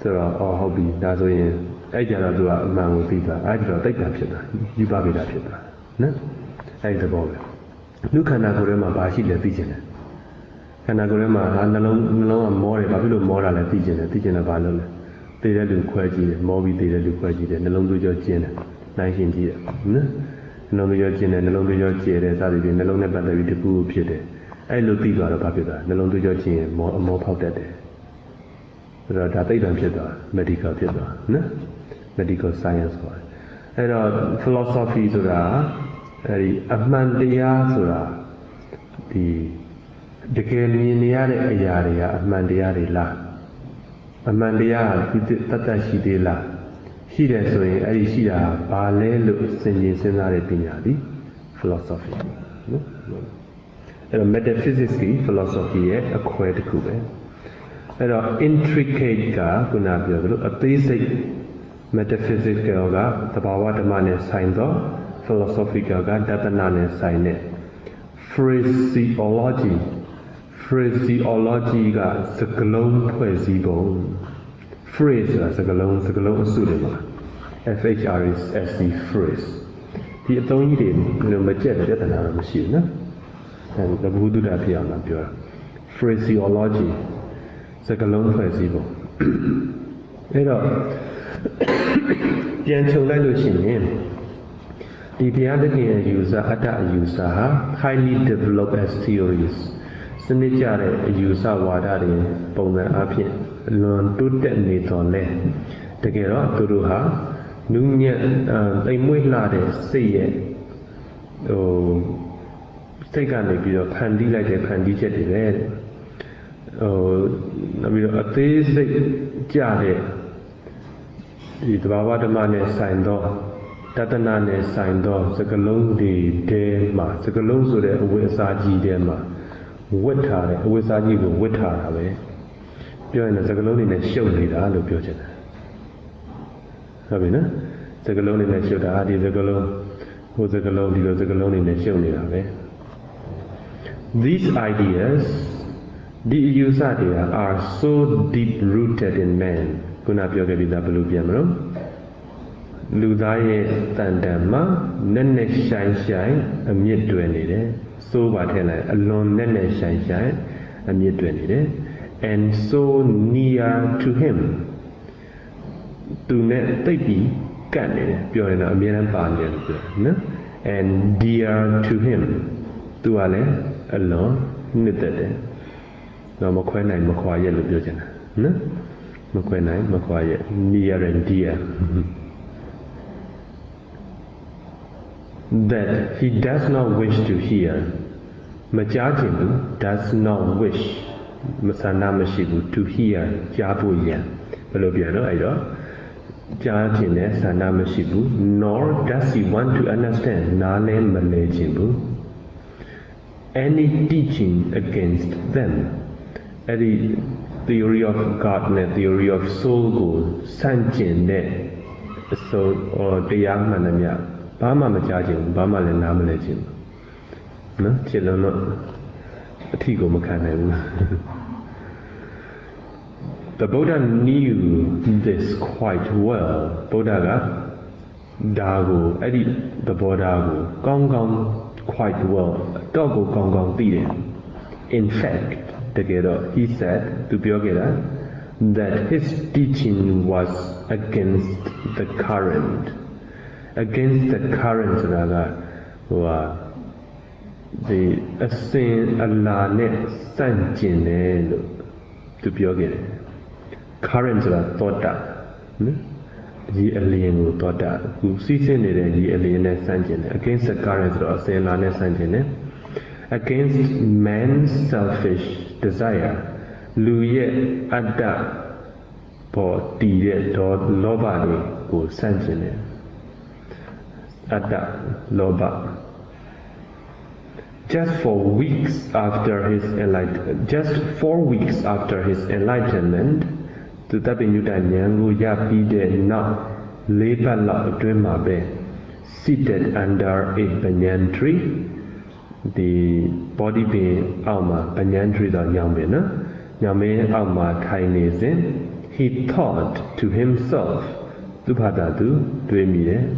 [SPEAKER 2] ဆိုတော့ဟုတ်ပြီဒါဆိုရင်အဲ့ကြတော့သူကအမှန်ကိုသိတာအဲ့ကြတော့သိပ္ပံဖြစ်တာယူပါပိတာဖြစ်တာနော်အဲ့ဒီသဘောပဲလူခန္ဓာကိုယ်ထဲမှာဘာရှိလဲသိချင်တယ်ခန္ဓာကိုယ်ထဲမှာနှလုံးကမောတယ်ဘာဖြစ်လို့မောတာလဲသိချင်တယ်ဘာလို့လဲသိတဲ့လူခွဲကြည့်တယ်မောပြီးသိတဲ့လူခွဲကြည့်တယ်နှလုံးသွေးကြောကျင်းတယ်နိုင်ရှင်ကြည့်တယ်နော်နှလုံးသွေးကြောကျင်းတယ်နှလုံးသွေးကြောကျဲတယ်စသည်ဖြင့်နှလုံးနဲ့ပတ်သက်ပြီးတခုခုဖြစ်တယ်အဲ့လိုသိသွားတော့ဘာဖြစ်သွားနှလုံးသွေးကြောကျင်းရင်မောဖောက်တတ်တယ်ဆိုတော့ဒါသိပ္ပံဖြစ်သွား medical ဖြစ်သွားနော် medical science ခေါ်တယ်အဲ့တော့ philosophy ဆိုတာအဲ့ဒီအမှန်တရားဆိုတာဒီတကယ်မြင်နေရတဲ့အရာတွေကအမှန်တရားတွေလားအမှန်တရားကတတ်ရှိသေးလားရှိတယ်ဆိုရင်အဲ့ဒီရှိတာဘာလဲလို့စဉ်းကျင်စဉ်းစားတဲ့ပညာသည် philosophy နော်အဲ့တော့ metaphysics က philosophy ရဲ့အခွဲတစ်ခုပဲအဲ့တော့ intricate ကခုနပြောသလိုအသေးစိတ် metaphysics ကသဘာဝဓမ္မနဲ့ဆိုင်သော philosophical ကတသနာနဲ့ဆိုင်တဲ့ phraseology ကစကားလုံးဖွဲ့စည်းပုံ phrase ဆိုတာစကားလုံးအစုတွေမှာ phrase phrase ဒီအသုံးကြီးတွေမကြက်တဲ့ပြဿနာတော့မရှိဘူးနော်အဲဘုဒ္ဓတာဖြစ်အောင်လားပြောတာ phraseology စကားလုံးဖွဲ့စည်းပုံအဲ့တော့ပြန်ချုပ်လိုက်လို့ရှိရင်ဒီဘုရားသခင်ရဲ့ယူဆအတ္တအယူဆဟာ highly developed as theories စနစ်ကျတဲ့အယူဆဝါဒတွေပုံစံအဖြစ်လွန်တိုးတက်နေတော်လဲတကယ်တော့သူတို့ဟာနူးညံ့တိမ်မွေ့လှတဲ့စိတ်ရဲ့စိတ်ကနေပြီးတော့ဖန်တီးလိုက်တဲ့ဖန်တီးချက်တွေပဲနောက်ပြီးတော့အသေးစိတ်ကြတဲ့ဒီသဘာဝဓမ္မနဲ့ဆိုင်သောတသနာနဲ့ဆိုင်သောစကလုံးတွေထဲမှာစကလုံးဆိုတဲ့အဝိအစာကြီးထဲမှာဝတ်ထားတယ်အဝိအစာကြီးကိုဝတ်ထားတာပဲပြောရင်စကလုံးတွေနဲ့ရှုပ်နေတာလို့ပြောချင်တယ်ဟုတ်ပြီနော်စကလုံးတွေနဲ့ရှုပ်တာဒီစကလုံးဟိုစကလုံးဒီလိုစကလုံးတွေနဲ့ရှုပ်နေတာပဲ These ideas the usadiya are so deep rooted in man ခုနပြောခဲ့ပြီးသားဘယ်လိုပြန်မလို့လူသားရဲ့တန်တန်မှာနဲ့နဲ့ဆိုင်အမြင့်တွယ်နေတယ်စိုးပါထည့်လိုက်အလွန်နဲ့ဆိုင်အမြင့်တွယ်နေတယ် and so near to him သူနဲ့သိပ်ပြီးကပ်နေတယ်ပြောရင်တော့အမြဲတမ်းပါနေတယ်လို့ပြောနော် and dear to him သူကလည်းအလွန်နှစ်သက်တယ်တော့မခွဲနိုင်မခွာရက်လို့ပြောချင်တာနော်မခွဲနိုင်မခွာရက် near and dear that he does not wish to hear မကြားခြင်းဘူး does not wish မဆန္ဒမရှိဘူး to hear ကြားဖို့ရန်ဘယ်လိုပြန်တော့အဲ့တော့ကြားခြင်းနဲ့ဆန္ဒမရှိဘူး nor does he want to understand နားလည်းမလဲခြင်းဘူး any teaching against them အဲ့ဒီ theory of God နဲ့ theory of soul ကိုဆန့်ကျင်တဲ့အစိုးတရားမှန်သမျှဘာမှမကြားခြင်းဘာမှလည်းနားမလဲခြင်းနော်ခြေလုံးတော့အထီကိုမခံနိုင်ဘူး The Buddha knew this quite well. Buddha dago edi the Buddha quite well. Dogo gong In fact, he said to Byogeda that his teaching was against the current. Against the current the asin Allah ne sanjin lo to Byogeda. Current thought ye alien thought who season it ye alien sanjin against the current of asin Allah ne sanjin against man's selfish desire. Lu ye adda po ti ye do loba ni ko sanjin ne adda loba. Just 4 weeks after his enlightenment, to tabinyuta nyangu ya pide na lepa la udwema be seated under a banyan tree. The body being alma banyan tree da nyambe na nyame alma kainezin. He thought to himself, Tubhadadu dwemire,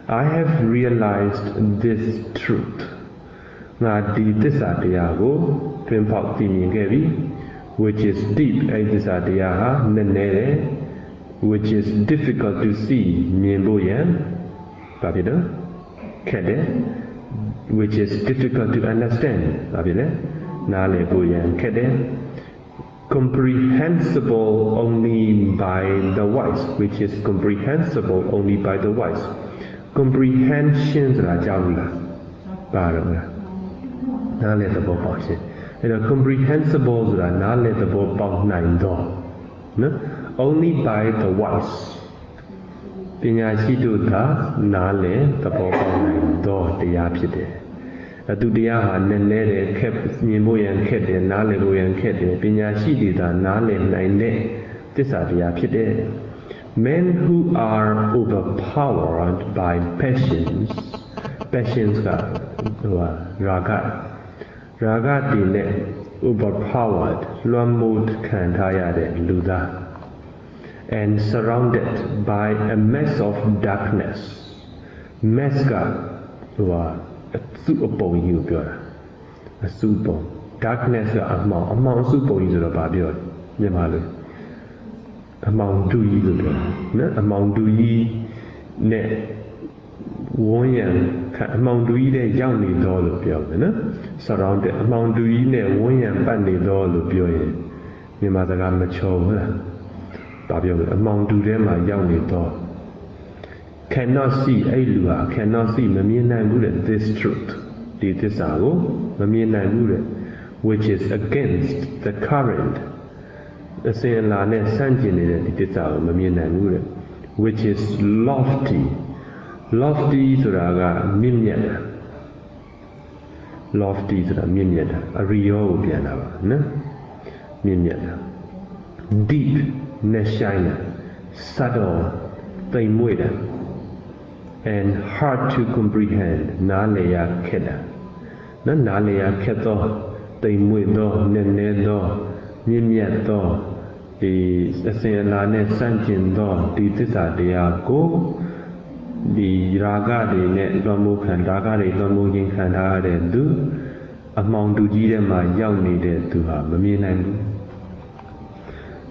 [SPEAKER 2] I have realized this truth. Na di tissaတရားကိုတွင်ပေါက်သိမြင်ခဲ့ပြီ which is deep အဲ့ဒီတစ္ဆာတရားဟာနည်းနည်းတယ် which is difficult to see မြင်ဖို့ရန်ဘာဖြစ်တော့ခက်တယ် which is difficult to understand ဘာဖြစ်လဲနားလည်ဖို့ရန်ခက်တယ် comprehensible only by the wise, which is comprehensible only by the wise. Comprehension ဆိုတာကြောက်လားပါတော့လားနားလည်သဘောပေါက်ခြင်းအဲ့တော့ comprehensible ဆိုတာနားလည်သဘောပေါက်နိုင်တော့နော် only by the wise ပညာရှိတို့သာနားလည်သဘောပေါက်နိုင်တော့တရားဖြစ်တယ်သူတရားဟာနည်းနည်းတယ်ခက်မြင်ဖို့ရန်ခက်တယ်နားလည်ဖို့ရန်ခက်တယ်ပညာရှိတွေသာနားလည်နိုင်တဲ့သစ္စာတရားဖြစ်တယ် Men who are overpowered by passions ကraga တွေနဲ့ overpowered လွှမ်းမိုးခံထားရတဲ့လူသား and surrounded by a mass of darkness mass ကအစုအပုံကြီးကိုပြောတာအစုပုံ darkness ကအမှောင်အစုပုံကြီးဆိုတော့ဗာပြောမြန်မာလိုအမှောင်တူကြီးလို့ပြောနော်အမှောင်တူကြီးနဲ့ဝန်းရံအမှောင်တူကြီးတဲ့ရောက်နေတော့လို့ပြောတယ်နော် surrounded အမှောင်တူကြီးနဲ့ဝန်းရံပတ်နေတော့လို့ပြောရင်မြန်မာစကားမချော်ဘူးလားဗာပြောတယ်အမှောင်တူထဲမှာရောက်နေတော့ cannot see အဲ့လူဟာ cannot see မမြင်နိုင်ဘူးတဲ့ this truth ဒီသစ္စာကိုမမြင်နိုင်ဘူးတဲ့ which is against the current အစဉ်အလာနဲ့ဆန့်ကျင်နေတဲ့ဒီသစ္စာကိုမမြင်နိုင်ဘူးတဲ့ which is lofty ဆိုတာကမြင့်မြတ်တာ lofty ဆိုတာမြင့်မြတ်တာအရိယောကိုပြန်တာပါနော်မြင့်မြတ်တာ deep နဲ့ဆိုင်တာ subtle သိမ်မွေ့တာ and hard to comprehend နားလည်ရခက်တာနော်နားလည်ရခက်သောသိမ်မွေ့သောနည်းနည်းသောမြင့်မြတ်သောဒီအစဉ်အလာနဲ့ဆန့်ကျင်သောဒီသစ္စာတရားကိုဒီရာဂတွေနဲ့လွှမ်းမိုးခံရာဂတွေလွှမ်းမိုးခြင်းခံထားရတဲ့သူအမှောင်တူကြီးထဲမှာရောက်နေတဲ့သူဟာမမြင်နိုင်ဘူး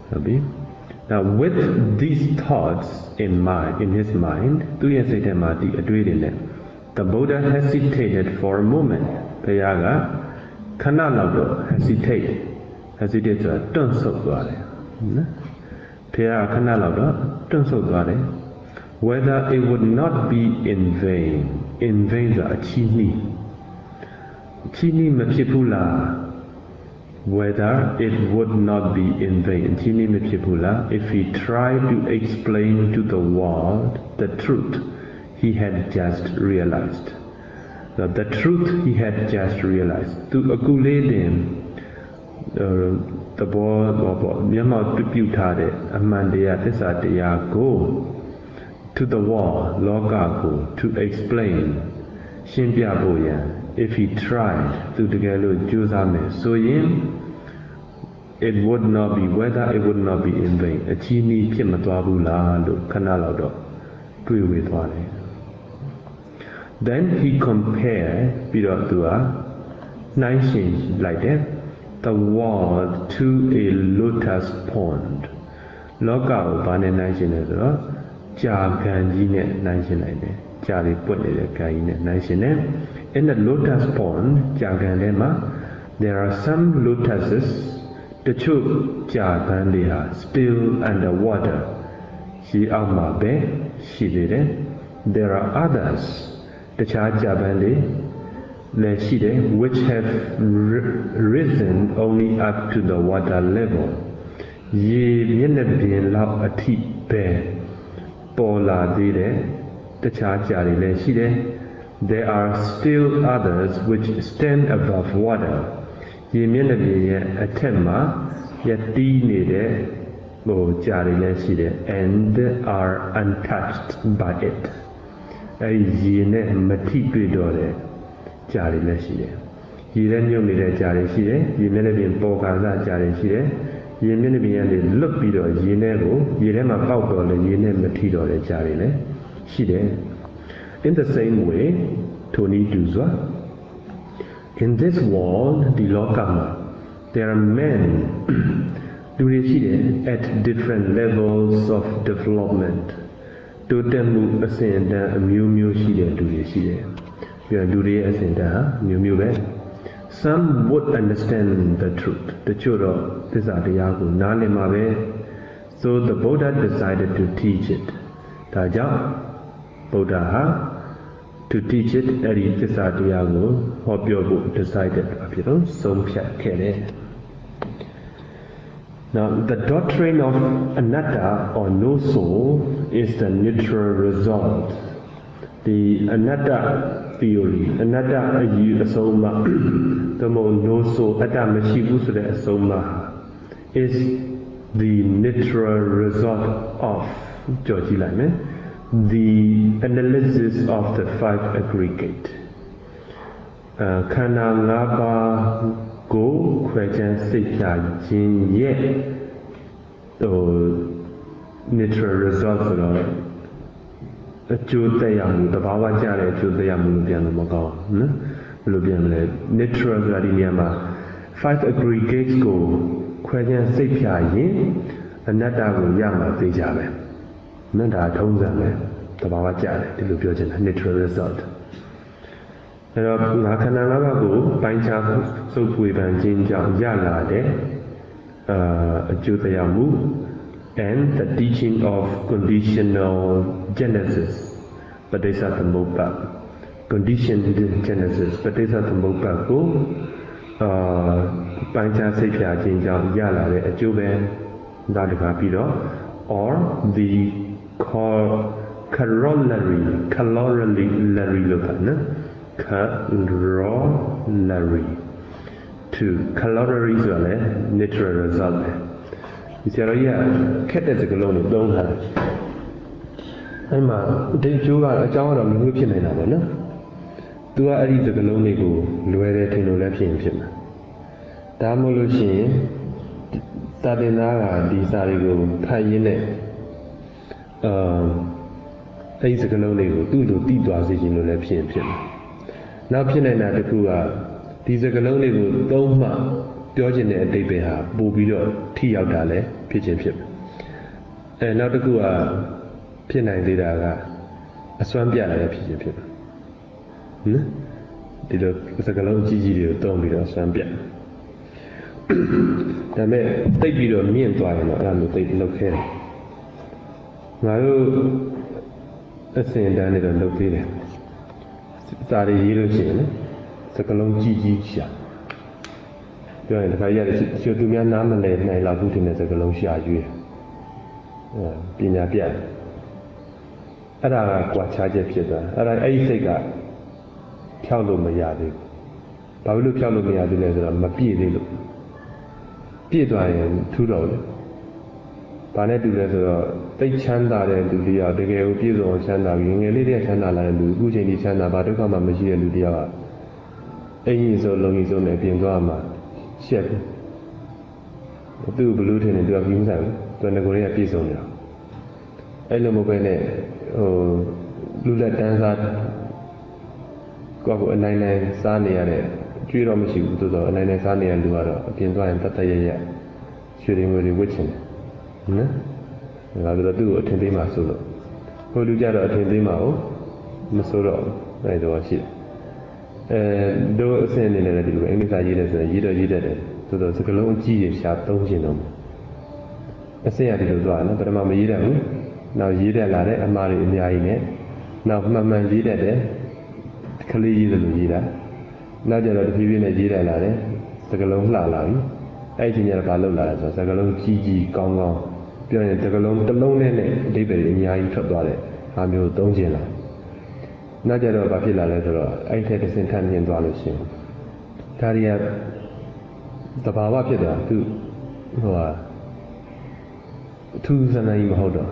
[SPEAKER 2] ဟုတ်ပြီ Now with these thoughts in his mind သူရဲ့စိတ်ထဲမှာဒီအတွေးတွေနဲ့ the Buddha hesitated for a moment ဘုရားကခဏလောက်တော့ hesitate ဆိုတာတွန့်ဆုတ်သွားတယ်နော်ဘုရားခဏလောက်တော့တွန့်ဆုတ်သွားတယ် whether it would not be in vain ဆိုတာအချီးနှီးမဖြစ်ဘူးလား whether it would not be in vain အချီးနှီးမဖြစ်ဘူးလား if he tried to explain to the world the truth he had just realized the truth he had just realized သူအခုလေးတင်သဘောမျက်မှောက်ပြုထားတဲ့အမှန်တရားသစ္စာတရားကို to the world လောကကို to explain ရှင်းပြဖို့ရန် if he tried သူတကယ်လို့ကြိုးစားမယ်ဆိုရင် it would not be whether it would not be in vain အကြီးနီးဖြစ်မသွားဘူးလားလို့ခဏလောက်တော့တွေးဝေသွားတယ် then he compared ပြီးတော့သူကနှိုင်းယှဉ်လိုက်တယ် the world to a lotus pond လောကကိုဘာနဲ့နှိုင်းယှဉ်လဲဆိုတော့ကြာကန်ကြီးနဲ့နှိုင်းယှဉ်လိုက်တယ်ကြာလေးပွက်နေတဲ့ကန်ကြီးနဲ့နှိုင်းယှဉ်တယ် in the lotus pond ကြာကန်ထဲမှာ there are some lotuses တချို့ကြာကန်တွေဟာ still underwater ရေအောက်မှာပဲရှိသေးတယ် there are others တခြားကြာပန်းတွေလည်းရှိတယ် which have risen only up to the water level ရေမျက်နှာပြင်လောက်အထိပဲပေါ်လာသေးတယ်တခြားကြာတွေလည်းရှိတယ် there are still others which stand above water ရေမျက်နှာပြင်ရဲ့အထက်မှာရတီးနေတဲ့ဟိုကြာတွေလည်းရှိတယ် and are untouched by it အဲဒီရေနဲ့မထိတွေ့တော့တဲ့ကြာတွေလည်းရှိတယ်ရေထဲမြုပ်နေတဲ့ကြာတွေရှိတယ်ရေမျက်နှာပြင်ပေါ်ကာစကြာတွေရှိတယ်ရေမျက်နှာပြင်ကနေလွတ်ပြီးတော့ရေထဲကိုရေထဲမှာပေါက်တော့လေရေနဲ့မထိတော့တဲ့ကြာတွေလည်းရှိတယ် in the same way ထိုနည်းတူစွာ in this world ဒီလောကမှာ there are men လူတွေရှိတယ် at different levels of development တိုးတက်မှုအစဉ်အတန်းအမျိုးမျိုးရှိတဲ့လူတွေရှိတယ်ပြီးတော့လူတွေရဲ့အစဉ်အတန်းဟာမျိုးမျိုးပဲ some would understand the truth တချို့တော့သစ္စာတရားကိုနားလည်မှာပဲ so the Buddha decided to teach it ဒါကြောင့်ဗုဒ္ဓဟာ to teach it အဲ့ဒီသစ္စာတရားကိုဟောပြောဖို့ decided ဖြစ်တော့ဆုံးဖြတ်ခဲ့တယ် Now, the doctrine of anatta or no soul is the neutral result. The anatta theory, anatta asoma, the no soul, atta mashibu sura asoma, is the natural result of the analysis of the five aggregate. Khana ngaba ကိုခွဲခြမ်းစိတ်ဖြာခြင်းရဲ့ဟို natural result ဆိုတော့အကျိုးသက်ရောက်မှုတဘာဝကျတဲ့အကျိုးသက်ရောက်မှုလို့ပြန်လို့မကောင်းနော်ဘယ်လိုပြန်မလဲ natural ဆိုတာဒီနေရာမှာ five aggregates ကိုခွဲခြမ်းစိတ်ဖြာရင်အနတ္တကိုရမှာသိကြပဲနော်ဒါထုံးစံပဲတဘာဝကျတယ်ဒီလိုပြောချင်တာ natural result အဲ့တော့ငါခန္ဓာ၅ပါးကိုပိုင်းခြားစုပ်ပွေပန်ခြင်းကြောင့်ရလာတဲ့အကျိုးတရားမှု and the teaching of conditional genesis ပဋိစ္စသမုပ္ပါ conditioned genesis ပဋိစ္စသမုပ္ပါကိုပိုင်းခြားစိတ်ဖြာခြင်းကြောင့်ရလာတဲ့အကျိုးပဲဒါတခါပြီးတော့ or the corollary လို့ခေါ်နော်corollary to corollary ဆိုတာလေ natural result ပဲဒီဆရာတော်ကြီးကခက်တဲ့စကားလုံးတွေသုံးထားတယ်အဲ့မှာဒီကျိုးကအကြောင်းကတော့မျိုးဖြစ်နေတာပေါ့နော်သူကအဲ့ဒီစကားလုံးတွေကိုလွယ်တယ်ထင်လို့လည်းဖြစ်ရင်ဖြစ်မှာဒါမှမဟုတ်လို့ရှိရင်သာသနာကဒီစာတွေကိုဖတ်ရင်းနဲ့အဲ့ဒီစကားလုံးတွေကိုသူ့လိုသိသွားစေခြင်းလို့လည်းဖြစ်ရင်ဖြစ်မှာနောက်ဖြစ်နေတာတစ်ခုကဒီစကားလုံးတွေကိုသုံးမှပြောချင်တဲ့အတိတ်ပဲဟာပို့ပြီးတော့ထိရောက်တာလည်းဖြစ်ခြင်းဖြစ်မယ်နောက်တစ်ခုကဖြစ်နိုင်သေးတာကအစွမ်းပြလည်းဖြစ်ခြင်းဖြစ်မယ်နော်ဒီလိုစကားလုံးကြီးကြီးတွေကိုသုံးပြီးတော့အစွမ်းပြဒါပေမဲ့တိတ်ပြီးတော့မြင့်သွားရင်တော့အဲ့လိုတိတ်လောက်ခဲတယ်ငါတို့အစဉ်အတန်းတွေတော့လုပ်သေးတယ်စာတွေရေးလို့ရှိရင်စကလုံးကြီးကြီးရှာပြောရင်တခါရတယ်ရှုသူများနားမလည်နိုင်လောက်ဘူးထင်တဲ့စကလုံးရှာရွေးပညာပြတ်အဲ့ဒါကကြွားချချက်ဖြစ်သွားအဲ့ဒီစိတ်ကဖြောက်လို့မရသေးဘူးဘာလို့ဖြောက်လို့မရသေးလဲဆိုတော့မပြည့်သေးလို့ပြည့်သွားရင်ထူးတော့လေဘာနဲ့တူလဲဆိုတော့တိတ်ချမ်းသာတဲ့လူတရားတကယ်ကိုပြည့်စုံချမ်းသာပြီးငယ်လေးတည်းချမ်းသာလာတဲ့လူအခုချိန်ဒီချမ်းသာဘာဒုက္ခမှမရှိတဲ့လူတရားကအင်းကြီးဆိုလုံကြီးဆိုနဲ့ပြင်သွားမှာရှက်တယ် သူ့ဘလူးထင်တယ်သူကပြီးမဆိုင်ဘူးသူကငကိုတွေကပြည့်စုံနေတာအဲ့လိုမဟုတ်ပဲနဲ့ဟိုလူလက်တန်းစားကိုယ့်ကိုအနိုင်နိုင်စားနေရတဲ့ကျွေးတော့မရှိဘူးသို့သောအနိုင်နိုင်စားနေရလူကတော့အပြင်သွားရင်တတ်တရရရွှေတွေငွေတွေဝစ်ချင်တယ်နော်ဒါဆိုတော့သူ့ကိုအထင်သေးမှဆိုလို့ဟိုလူကြတော့အထင်သေးမှကိုမဆိုတော့အဲ့တော့ရှိတယ်တို့အစင်းနေလည်းဒီလိုအင်္ဂလိပ်စာရေးတယ်ဆိုရင်ရေးတော့ရေးတတ်တယ်သို့သောစကားလုံးအကြီးကြီးရှားသုံးခြင်းတော့အစင်းရဒီလိုသွားနော်ပထမမရေးတတ်ဘူးနောက်ရေးတတ်လာတဲ့အမှားတွေအများကြီးနဲ့နောက်မှန်မှန်ရေးတတ်တယ်ကလေးရေးတယ်လို့ရေးတာနောက်ကျတော့တဖြည်းဖြည်းနဲ့ရေးတတ်လာတယ်စကားလုံးလှလာပြီအဲ့ဒီချိန်ကျတော့ဘာလုပ်လာလဲဆိုတော့စကားလုံးကြီးကြီးကောင်းကောင်းပြောရင်စကားလုံးတစ်လုံးနဲ့အဓိပ္ပာယ်အများကြီးထွက်သွားတဲ့အားမျိုးသုံးခြင်းလားနောက်ကျတော့ဘာဖြစ်လာလဲဆိုတော့အဲ့ထက်တစ်ဆင့်ထပ်မြင်သွားလို့ရှိရင်ဒါတွေကသဘာဝဖြစ်သွားသူဟိုဟာအထူးစမ်းနိုင်မဟုတ်တော့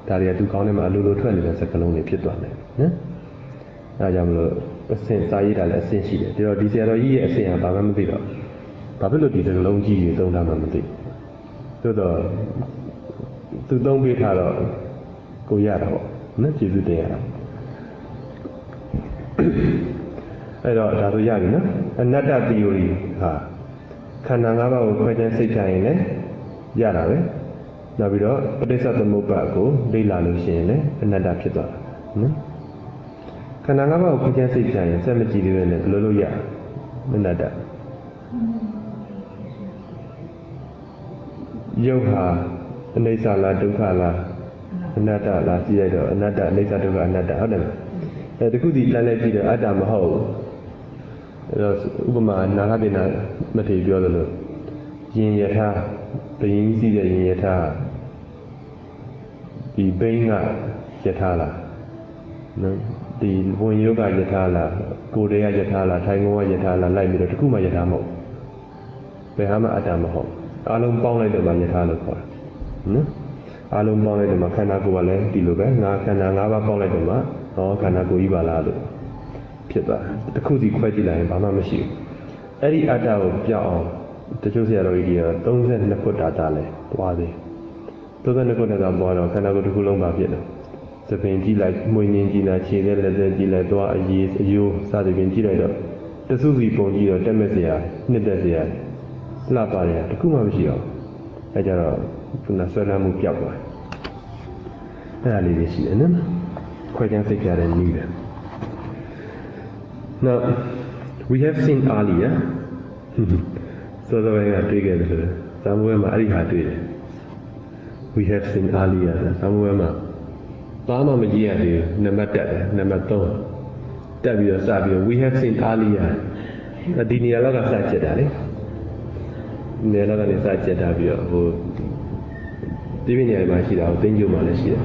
[SPEAKER 2] ဒါတွေကသူကောင်းထဲမှာအလိုလိုထွက်နေတဲ့စကားလုံးတွေဖြစ်သွားတယ်နော်အဲဒါကြောင့်မလို့အဆင့်စာရေးတာလည်းအဆင့်ရှိတယ်ဒါတော့ဒီဆရာတော်ကြီးရဲ့အဆင့်ကဘာမှမသိတော့ဘာဖြစ်လို့ဒီစကားလုံးကြီးကြီးသုံးတာမှမသိသို့တော့သူသုံးပေးထားတော့ကိုရတာပေါ့နော်ကျေးဇူးတင်ရတာအဲ့တော့ဒါဆိုရပြီနော်အနတ္တ theory ဟာခန္ဓာ၅ပါးကိုခွဲခြားစိတ်ချရင်လည်းရတာပဲနောက်ပြီးတော့ပဋိစ္စသမုပ္ပါဒ်ကိုလေ့လာလို့ရှိရင်လည်းအနတ္တဖြစ်သွားတာနော်ခန္ဓာ၅ပါးကိုခွဲခြားစိတ်ချရင်စက်မကြည့်သေးပဲနဲ့ဘယ်လိုလုပ်ရအနတ္တယုတ်ဟာအနိစ္စလားဒုက္ခလားအနတ္တလားကြည့်ရတော့အနတ္တအနိစ္စဒုက္ခအနတ္တဟုတ်တယ်တခုစီတန်းလဲကြည့်တော့အတ္တမဟုတ်ဘူးအဲ့တော့ဥပမာနာဂပိဏမထေပြောသလိုရင်ယထာဘယင်းစီးတဲ့ရင်ယထာဒီဘိန်းကယထာလားနော်ဒီဝင်ယောဂယထာလားကိုယ်တည်းကယထာလားထိုင်ကုန်ကယထာလားလိုက်ပြီးတော့တခုမှယထာမဟုတ်ဘယ်ဟာမှအတ္တမဟုတ်အလုံးပေါင်းလိုက်တော့မှယထာလို့ခေါ်တယ်နော်အလုံးပေါင်းလိုက်တော့မှခန္ဓာကိုယ်ကလည်းဒီလိုပဲငါခန္ဓာ၅ပါးပေါင်းလိုက်တော့မှဟောခန္ဓာကိုယ်ကြီးပါလားလို့ဖြစ်သွားတယ်တစ်ခုစီခွဲကြည့်လိုက်ရင်ဘာမှမရှိဘူးအဲ့ဒီအတ္တကိုပြောင်းအောင်တချို့ဆရာတော်ကြီးတွေက32ခုတာလဲပွားသေး32ခုတာပွားတော့ခန္ဓာကိုယ်တစ်ခုလုံးပါဖြစ်တယ်သပင်ကြည့်လိုက်မွေငင်းကြည့်လိုက်ခြေနဲ့လက်သက်ကြည့်လိုက်သွားအရေးအယိုးစသဖြင့်ကြည့်လိုက်တော့တစုစီပုံကြည့်တော့တက်မဲ့စရာနှစ်သက်စရာလှပါတယ်တစ်ခုမှမရှိတော့အဲကြတော့ခုနဆွဲလမ်းမှုပြောက်သွားအဲ့ဒါလေးတွေရှိတယ်နော်ခွဲခြားစိတ်ကြတဲ့နည်းပဲ Now we have seen earlier ဆိုတော့ငါတွေ့ခဲ့တယ်ဆိုတော့သံဃာမှာအဲ့ဒီဟာတွေ့တယ် we have seen earlier သံဃာမှာဘာမှမကြည့်ရသေးဘူးနံပါတ်တက်တယ်နံပါတ်3တက်ပြီးတော့စပြီးတော့ we have seen earlier ဒီနေရာလောက်ကစကြက်တာလေနေရာလောက်ကနေစကြက်တာပြီးတော့ဟိုဒီပြနေရာမှာရှိတာကိုသိကျုံမှလည်းရှိတယ်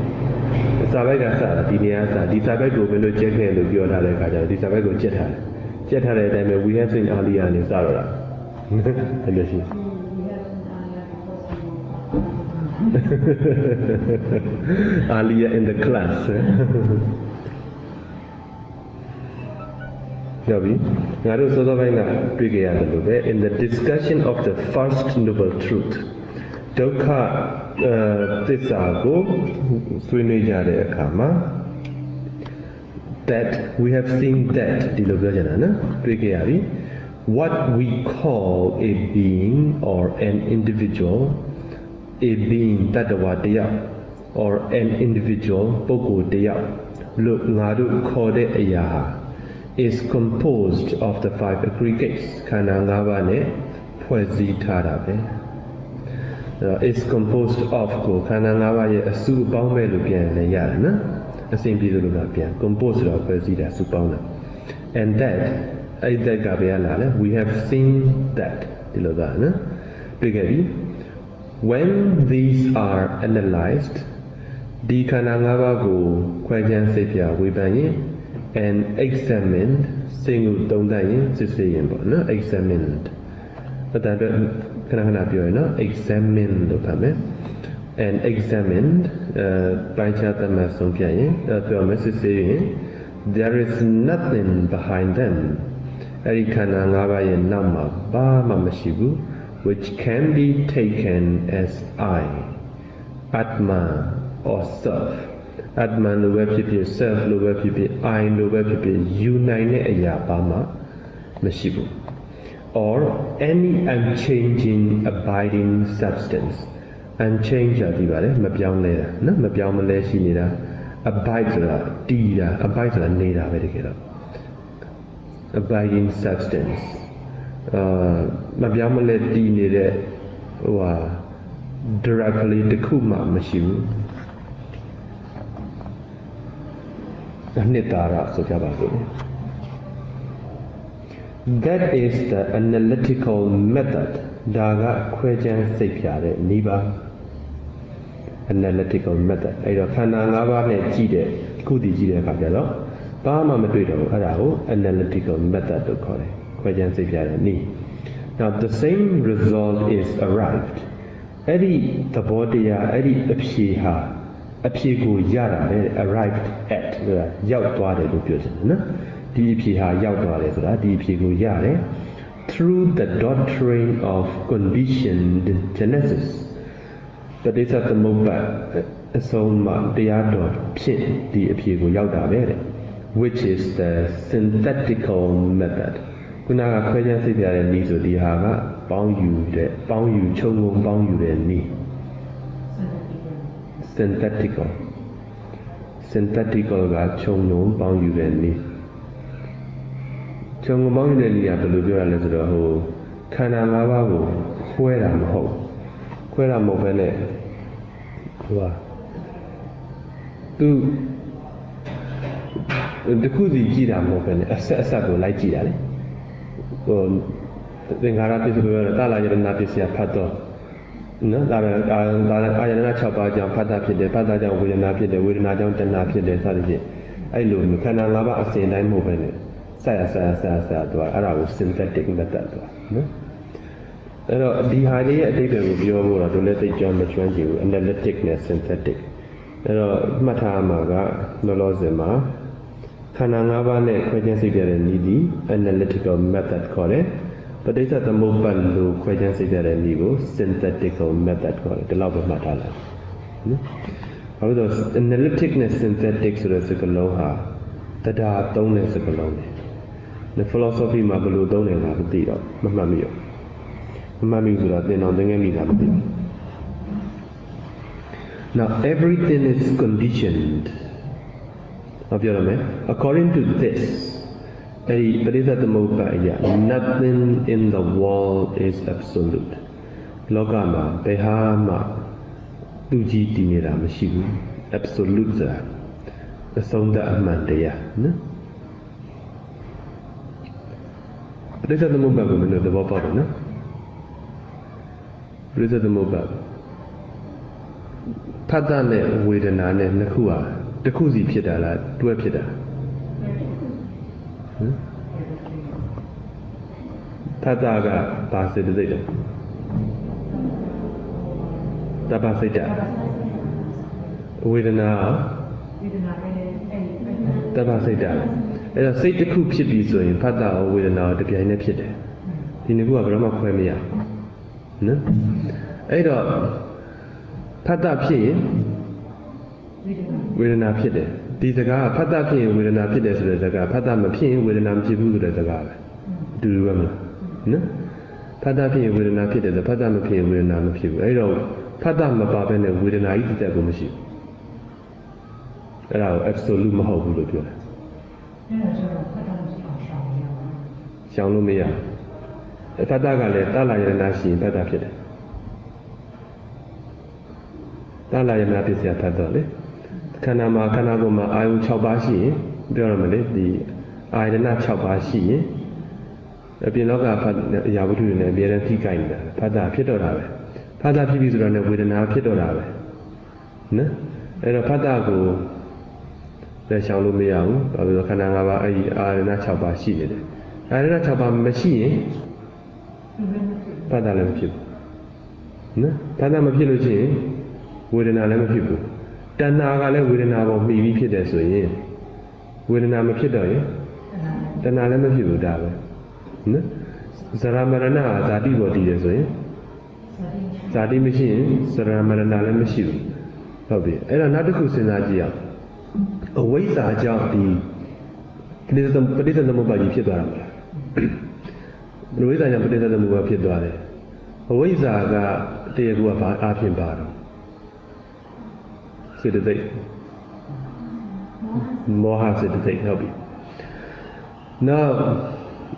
[SPEAKER 2] စာပိုက်ကစတာဒီနေရာစဒီစာပိုက်ကိုဘယ်လိုကျက်ခဲ့လို့ပြောထားတဲ့အခါကျတော့ဒီစာပိုက်ကိုကျက်ထားတယ်ကျက်ထားတဲ့အတိုင်းပဲ we have seen earlier နဲ့စတော့တာအဲ့လိုရှိearlier in the class ကြောက်ပြီငါတို့စောစောပိုင်းကတွေ့ကြရတယ်လို့ပဲ in the discussion of the first noble truth ဒုက္ခသစ္စာကိုဆွေးနွေးကြတဲ့အခါမှာ that we have seen that ဒီလိုပြောကြတာနော်တွေ့ကြရပြီ what we call a being or an individual a being တတ္တဝါတယောက် or an individual ပုဂ္ဂိုလ်တယောက်လို့ငါတို့ခေါ်တဲ့အရာဟာ is composed of the 5 aggregates ခန္ဓာ၅ပါးနဲ့ဖွဲ့စည်းထားတာပဲ is composed of ကိုခန္ဓာ၅ပါးရဲ့အစုအပေါင်းပဲလို့ပြန်လဲရတယ်နော်အစဉ်ပြေလို့ကပြန် compose တော့ဖွဲ့စည်းတာစုပေါင်းတာ and that အဲ့ဒါကဘယ်လာလဲ we have seen that ဒီလိုကနော်တွေ့ခဲ့ပြီ when these are analyzed ဒီခန္ဓာ၅ပါးကိုခွဲခြားစိတ်ပြဝေဖန်ရင် and examined စိတ်ကိုသုံးသပ်ရင်စစ်ဆေးရင်ပေါ့နော် examined အဲ့ဒါတော့ခဏခဏပြောရင်နော် examine လို့ဖတ်မယ် and examined ပိုင်းခြားသတ်မှတ်ဆုံးဖြတ်ရင်ပြောမယ်စစ်ဆေးရင် there is nothing behind them အဲ့ဒီခန္ဓာ၅ပါးရဲ့နောက်မှာဘာမှမရှိဘူး
[SPEAKER 1] which can be taken as I, Atma or self. Atma လိုပဲဖြစ်ဖြစ် self လိုပဲဖြစ်ဖြစ် I လိုပဲဖြစ်ဖြစ်ယူနိုင်တဲ့အရာဘာမှမရှိဘူး or any unchanging abiding substance unchanged ဒီပါတယ်မပြောင်းလဲတာနော်မပြောင်းမလဲရှိနေတာ abide ဆိုတာတည်တာ abide ဆိုတာနေတာပဲတကယ်တော့ abiding substance မပြောင်းမလဲတည်နေတဲ့ဟိုဟာ directly တစ်ခုမှမရှိဘူးအနှစ်သာရဆိုကြပါစို့ That is the analytical method ဒါကခွဲခြမ်းစိတ်ဖြာတဲ့နည်းပါ analytical method အဲ့တော့ခန္ဓာ၅ပါးနဲ့ကြည့်တဲ့ခုတည်ကြည့်တဲ့အခါကျတော့ဘာမှမတွေ့တော့ဘူးအဲ့ဒါကို analytical method လို့ခေါ်တယ်ခွဲခြမ်းစိတ်ဖြာတဲ့နည်း Now the same result is arrived အဲ့ဒီသဘောတရားအဲ့ဒီအဖြေဟာအဖြေကိုရတာလေ arrived at ဆိုတာရောက်သွားတယ်လို့ပြောချင်တယ်နော်ဒီအဖြေဟာရောက်သွားတယ်ဆိုတာဒီအဖြေကိုရတယ် through the doctrine of conditioned genesis တတိယသမုပ္ပါအဆုံးမှာတရားတော်ဖြင့်ဒီအဖြေကိုရောက်တာပဲတဲ့ which is the synthetical method ခုနကခွဲခြမ်းစိတ်ပြတဲ့နည်းဆိုဒီဟာကပေါင်းယူခြုံငုံပေါင်းယူတဲ့နည်း synthetical ကခြုံငုံပေါင်းယူတဲ့နည်းခြုံငုံပေါင်းယူတဲ့နည်းကဘယ်လိုပြောရလဲဆိုတော့ဟိုခန္ဓာ၅ပါးကိုခွဲတာမဟုတ်ဘဲနဲ့ဟိုဟာသူတခုစီကြည့်တာမဟုတ်ဘဲနဲ့အဆက်ကိုလိုက်ကြည့်တာလေဟိုသင်္ခါရပစ္စည်းပြောတာတာလာယရဏပစ္စည်းဖတ်တော့နော်ဒါလည်းအာယတနာ6ပါးကြောင့်ဖတ်တာဖြစ်တယ်ဖတ်တာကြောင့်ဝေဒနာဖြစ်တယ်ဝေဒနာကြောင့်တဏှာဖြစ်တယ်စသဖြင့်အဲ့လိုခန္ဓာ၅ပါးအစဉ်တိုင်းမဟုတ်ဘဲနဲ့ဆက်တော့အဲ့ဒါကို synthetic method တော့နော်အဲ့တော့ဒီဟာလေးရဲ့အဓိပ္ပာယ်ကိုပြောဖို့တော့တို့လည်းသိကြမကျွမ်းကျင်ဘူး analytic နဲ့ synthetic အဲ့တော့မှတ်ထားမှာကလောလောဆယ်မှာခန္ဓာ၅ပါးနဲ့ခွဲခြမ်းစိတ်ပြတဲ့နည်းဒီ analytical method ခေါ်တယ်ပဋိစ္စသမုပ္ပါဒ်လို့ခွဲခြမ်းစိတ်ပြတဲ့နည်းကို synthetical method ခေါ်တယ်ဒီလောက်ပဲမှတ်ထားလိုက်နော်ဘာလို့လဲ analytic နဲ့ synthetic ဆိုတဲ့စကားလုံးဟာတရားသုံးတဲ့စကားလုံးတွေ philosophy မှာဘယ်လိုသုံးတယ်လဲမသိတော့မမှတ်မိတော့ဆိုတာသင်တော်သင်ငယ်မိတာမသိဘူး Now everything is conditioned ပြောရမယ် according to this အဲ့ဒီပရိသတ်သမုပ္ပါဒ်အရာ nothing in the world is absolute လောကမှာဘယ်ဟာမှသူကြီးတည်နေတာမရှိဘူး absolute ဆိုတာအဆုံးသတ်အမှန်တရားနော်ပရိသတ်သမုပ္ပါဒ်ကိုမင်းတို့သဘောပေါက်တယ်နော်ပရိသတ်သမုပ္ပါဒ်ဖတ်တာနဲ့ဝေဒနာနဲ့နှစ်ခုဟာတစ်ခုစီဖြစ်တာလားတွဲဖြစ်တာဖတ်တာကဘာစေတသိက်လဲတပါစိတ်တာဝေဒနာတပါစိတ်တာအဲ့တော့စိတ်တစ်ခုဖြစ်ပြီဆိုရင်ဖတ်တာရောဝေဒနာရောတစ်ပြိုင်တည်းဖြစ်တယ်ဒီနှစ်ခုကဘယ်တော့မှခွဲမရနော်အဲ့တော့ဖတ်တာဖြစ်ရင်ဝေဒနာဖြစ်တယ်ဒီစကားကဖတ်တာဖြစ်ရင်ဝေဒနာဖြစ်တယ်ဆိုတဲ့စကားဖတ်တာမဖြစ်ရင်ဝေဒနာမဖြစ်ဘူးဆိုတဲ့စကားပဲအတူတူပဲမလားနော်ဖတ်တာဖြစ်ရင်ဝေဒနာဖြစ်တယ်ဆိုဖတ်တာမဖြစ်ရင်ဝေဒနာမဖြစ်ဘူးအဲ့တော့ဖတ်တာမပါဘဲနဲ့ဝေဒနာကြီးတက်ကိုမရှိဘူးအဲ့ဒါကို absolute မဟုတ်ဘူးလို့ပြောတယ်ရှောင်လို့မရဖတ်တာကလည်းတာလာယရဏရှိရင်ဖတ်တာဖြစ်တယ်တာလာယရဏပစ္စည်းဖတ်တော့လေခန္ဓာကိုယ်မှာအာယုံ6ပါးရှိရင်ပြောရမယ်လေဒီအာယတနာ6ပါးရှိရင်အပြင်လောကအရာဝတ္ထုတွေနဲ့အများနဲ့ထိကိုက်နေတာဖတ်တာဖြစ်တော့တာပဲဖတ်တာဖြစ်ပြီဆိုတော့လည်းဝေဒနာဖြစ်တော့တာပဲနော်အဲ့တော့ဖတ်တာကိုလက်ရှောင်လို့မရဘူးဘာလို့လဲခန္ဓာ၅ပါးအဲ့ဒီအာယတနာ6ပါးရှိနေတယ်အာယတနာ6ပါးမရှိရင်ဖတ်တာလည်းမဖြစ်ဘူးနော်ဖတ်တာမဖြစ်လို့ရှိရင်ဝေဒနာလည်းမဖြစ်ဘူးတဏှာကလည်းဝေဒနာပေါ်မှီပြီးဖြစ်တယ်ဆိုရင်ဝေဒနာမဖြစ်တော့ရင်တဏှာလည်းမဖြစ်ဘူးဒါပဲနော်ဇရာမရဏဇာတိပေါ်တည်တယ်ဆိုရင်
[SPEAKER 2] Zati machine, Saramarana Lemeshu. Okay, and another Kusinajia. Away Saja the Petita Mobile Pidara. Louisa and Petita Mobile Pidare. Away Zaga, they go about Arpin Bar. Said the day. Moha said the day, help you. Now,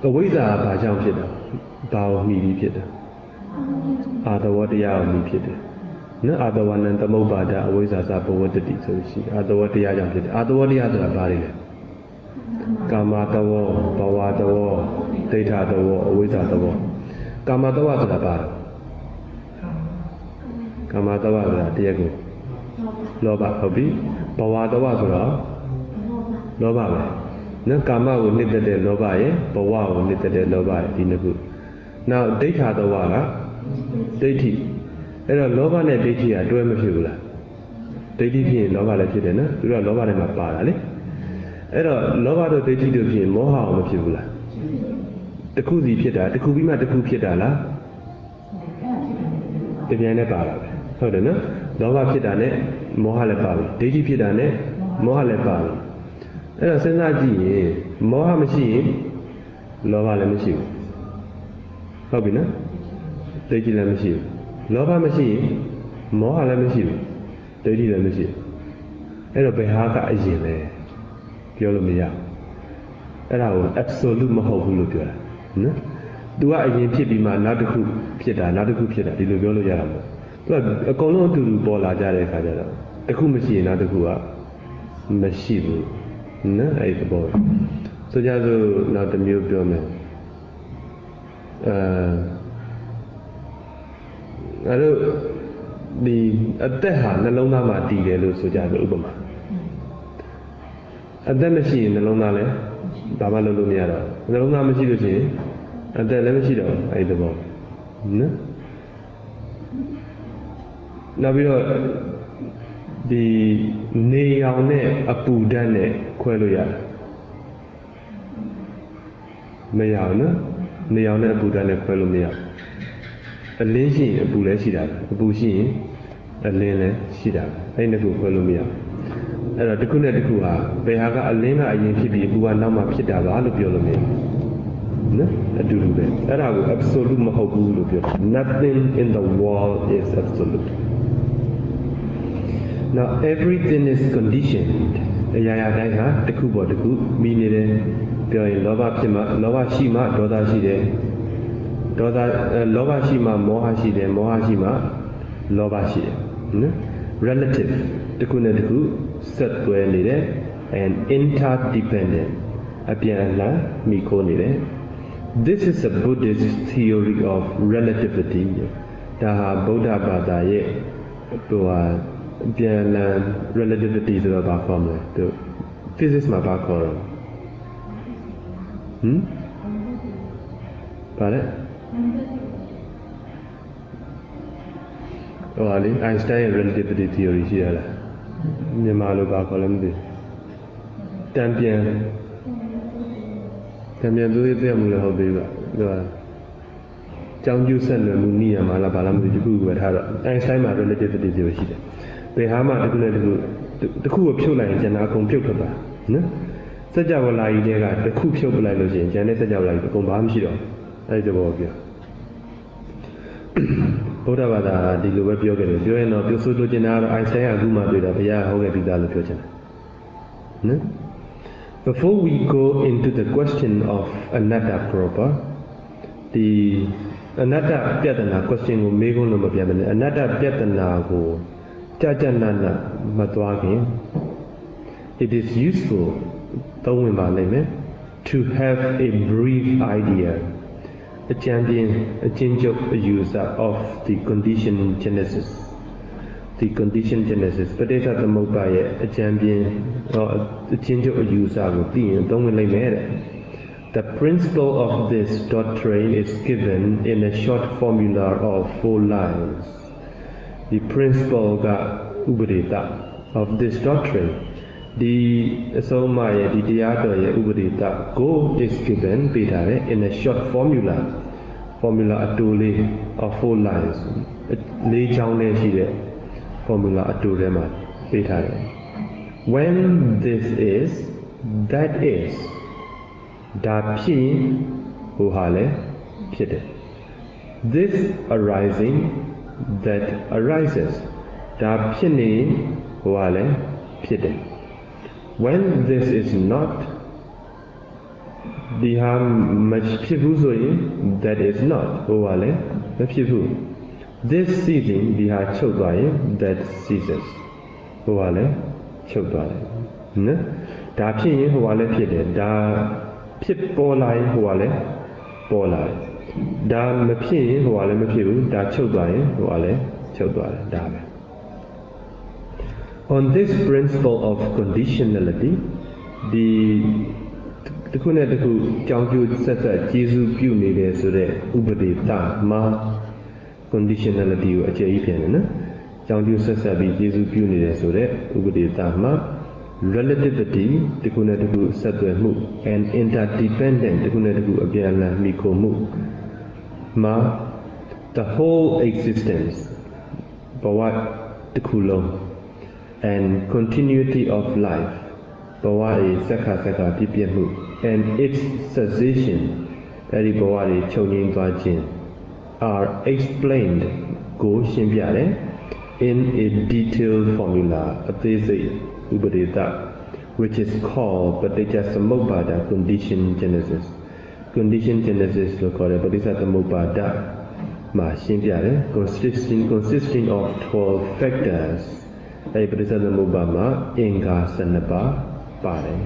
[SPEAKER 2] away the Bajam Pida, Bow me Pida. Other what the hour me Pida. No other one and the Mobada always as up what the details she, other what the Yam Pida, other what the other body. Kama the war, Bawa the war, data the war, always at the war. Kama the was the bar. Kama the was Diego. Loba Hobby, Bawa the was Loba. No Kama will knit the Loba, Bawa will knit the Loba in the good. Now data the water, data. အဲ့တော့လောဘနဲ့ဒိဋ္ဌိကတွဲမဖြစ်ဘူးလားဒိဋ္ဌိဖြစ်ရင်လောဘလည်းဖြစ်တယ်နော်သူကလောဘထဲမှာပါတာလေအဲ့တော့လောဘတို့ဒိဋ္ဌိတို့ဖြစ်ရင်မောဟအောင်မဖြစ်ဘူးလားတစ်ခုစီဖြစ်တာတစ်ခုပြီးမှတစ်ခုဖြစ်တာလားတပြိုင်တည်းပါတာပဲဟုတ်တယ်နော်လောဘဖြစ်တာနဲ့မောဟလည်းပါပြီဒိဋ္ဌိဖြစ်တာနဲ့မောဟလည်းပါပြီအဲ့တော့စဉ်းစားကြည့်ရင်မောဟမရှိရင်လောဘလည်းမရှိဘူးဟုတ်ပြီနော်ဒိဋ္ဌိလည်းမရှိဘူးလောဘမရှိရင်မောဟလည်းမရှိဘူးဒိဋ္ဌိလည်းမရှိဘူးအဲ့တော့ဘယ်ဟာကအရင်လဲပြောလို့မရအဲ့ဒါကို absolute မဟုတ်ဘူးလို့ပြောတာနော်သူကအရင်ဖြစ်ပြီးမှနောက်တစ်ခုဖြစ်တာနောက်တစ်ခုဖြစ်တာဒီလိုပြောလို့ရတာမဟုတ်သူကအကုန်လုံးအတူတူပေါ်လာကြတဲ့အခါကျတော့တစ်ခုမရှိရင်နောက်တစ်ခုကမရှိဘူးနော်အဲ့ဒီပေါ်ဆိုကြစို့နောက်တစ်မျိုးပြောမယ်အဲ့တော့ဒီအသက်ဟာနှလုံးသားမှာတည်တယ်လို့ဆိုကြတယ်ဥပမာအသက်မရှိရင်နှလုံးသားလည်းဘာမှလုပ်လို့မရတော့နှလုံးသားမရှိလို့ရှိရင်အသက်လည်းမရှိတော့အဲ့ဒီဘောနော်နောက်ပြီးတော့ဒီနေအောင်နဲ့အပူဓာတ်နဲ့ခွဲလို့ရတယ်မရဘူးနော်နေအောင်နဲ့အပူဓာတ်နဲ့ခွဲလို့မရဘူးအလင်းရှိရင်အပူလည်းရှိတာအပူရှိရင်အလင်းလည်းရှိတာအဲ့ဒီနှစ်ခုခွဲလို့မရဘူးအဲ့တော့တစ်ခုနဲ့တစ်ခုဟာဘယ်ဟာကအလင်းကအရင်ဖြစ်ပြီးအပူကနောက်မှဖြစ်တာပါလို့ပြောလို့မရဘူးနော်အတူတူပဲအဲ့ဒါကို absolute မဟုတ်ဘူးလို့ပြော nothing in the world is absolute now everything is conditioned အရာရာတိုင်းဟာတစ်ခုပေါ်တစ်ခုမိနေတယ်ပြောရင်လောဘဖြစ်မှလောဘရှိမှဒေါသရှိတယ်ဒေါသလောဘရှိမှမောဟရှိတယ်မောဟရှိမှလောဘရှိတယ်နော် relative တစ်ခုနဲ့တစ်ခုဆက်သွဲနေတယ် and interdependent အပြန်အလှန်မိခိုးနေတယ် this is a Buddhist theory of relativity ဒါဟာဗုဒ္ဓဘာသာရဲ့ဟိုဟာအပြန်အလှန် relativity ဆိုတော့ဘာခေါ်မလဲသူ physics မှာဘာခေါ်တော့ဘာလဲဟိုဟာလေ Einstein ရဲ့ relativity theory ရှိရလားမြန်မာလိုဘာခေါ်လဲမသိတန်ပြန်သူရဲ့ပြမှုလည်းဟုတ်သေးပါဟိုဟာကြောင်းကျူးဆက်နွယ်မှုနည်းရမှာလားဘာလားမသိဒီခုပဲထားတော့ Einstein မှာ relativity theory ရှိတယ်ဘယ်ဟာမှတစ်ခုနဲ့တစ်ခုကိုဖြုတ်လိုက်ရင်ကျန်တာအကုန်ဖြုတ်ထွက်ပါနော်စัจ java လာကြီးတွေကတစ်ခုဖြုတ်ပလိုက်လို့ရှိရင်ကျန်တဲ့စัจ java လာကြီးအကုန်ဘာမှမရှိတော့အဲ့ဒီဘောပြောဗုဒ္ဓဘာသာဒီလိုပဲပြောခဲ့တယ်ပြောရင်တော့ပြောဆိုလိုချင်တာကတော့ Einstein ကအခုမှတွေ့တာဘုရားဟောခဲ့ပြီးသားလို့ပြောချင်တယ်နော် Before we go into the question of anatta proper ဒီ anatta ပြဿနာ question ကိုမေးခွန်းလို့မပြန်မနဲ့ anatta ပြဿနာကိုကြာနာနာမသွားခင် it is useful သုံးဝင်ပါလိမ့်မယ် to have a brief idea a champion a change of user of the condition genesis ပဋိစ္စသမုပ္ပါရဲ့အကျဉ်းပြင်းအချင်းချုပ်အယူဆကိုသိရင်သုံးဝင်လိုက်မယ်တဲ့ The principle of this doctrine is given in a short formula of 4 lines. The principle ကဥပဒေတ of this doctrine ဒီအဆုံးအမရဲ့ဒီတရားတော်ရဲ့ဥပဒေတကို is given ပေးထားတယ် in a short formula formula အတူလေး of 4 lines လေးချောင်းလေးရှိတဲ့ formula အတူထဲမှာပေးထားတယ် when this is that is ဒါဖြစ်ရင်ဟိုဟာလည်းဖြစ်တယ် this arising that arises ဒါဖြစ်နေဟိုဟာလည်းဖြစ်တယ် when this is not ဒီဟာမဖြစ်ဘူးဆိုရင် that is not ဟိုဟာလည်းမဖြစ်ဘူး this ceasing ဒီဟာချုပ်သွားရင် that ceases ဟိုဟာလည်းချုပ်သွားတယ်နော်ဒါဖြစ်ရင်ဟိုဟာလည်းဖြစ်တယ်ဒါဖြစ်ပေါ်လာရင်ဟိုဟာလည်းပေါ်လာတယ်ဒါမဖြစ်ရင်ဟိုဟာလည်းမဖြစ်ဘူးဒါချုပ်သွားရင်ဟိုဟာလည်းချုပ်သွားတယ်ဒါပဲ on this principle of conditionality ဒီတစ်ခုနဲ့တစ်ခုကြောင်းကျိုးဆက်ဆက်ကျေစုပြုနေတယ်ဆိုတဲ့ဥပဒေတာမှာ conditionality ကိုအခြေအပြန်တယ်နော်ကြောင်းကျိုးဆက်ဆက်ပြီးကျေစုပြုနေတယ်ဆိုတဲ့ဥပဒေတာမှာ relativity တစ်ခုနဲ့တစ်ခုဆက်သွယ်မှု and interdependent တစ်ခုနဲ့တစ်ခုအပြန်အလှန်မိခိုမှုမှာ the whole existence ဘဝတစ်ခုလုံး and continuity of life ဘဝရဲ့စက္ခါပြည့်ပြည့်မှု and its cessation အဲ့ဒီဘဝတွေချုပ်ငြိမ်းသွားခြင်း are explained ကိုရှင်းပြတယ် in a detailed formula အသေးစိတ်ဥပဒေတာ which is called Paticcasamuppada condition genesis လို့ခေါ်တဲ့ပဋိစ္စသမုပ္ပါဒမှာရှင်းပြတယ် consisting of 12 factors အဲ့ဒီပဋိစ္စသမုပ္ပါဒမှာအင်္ဂါ12ပါးပါတယ်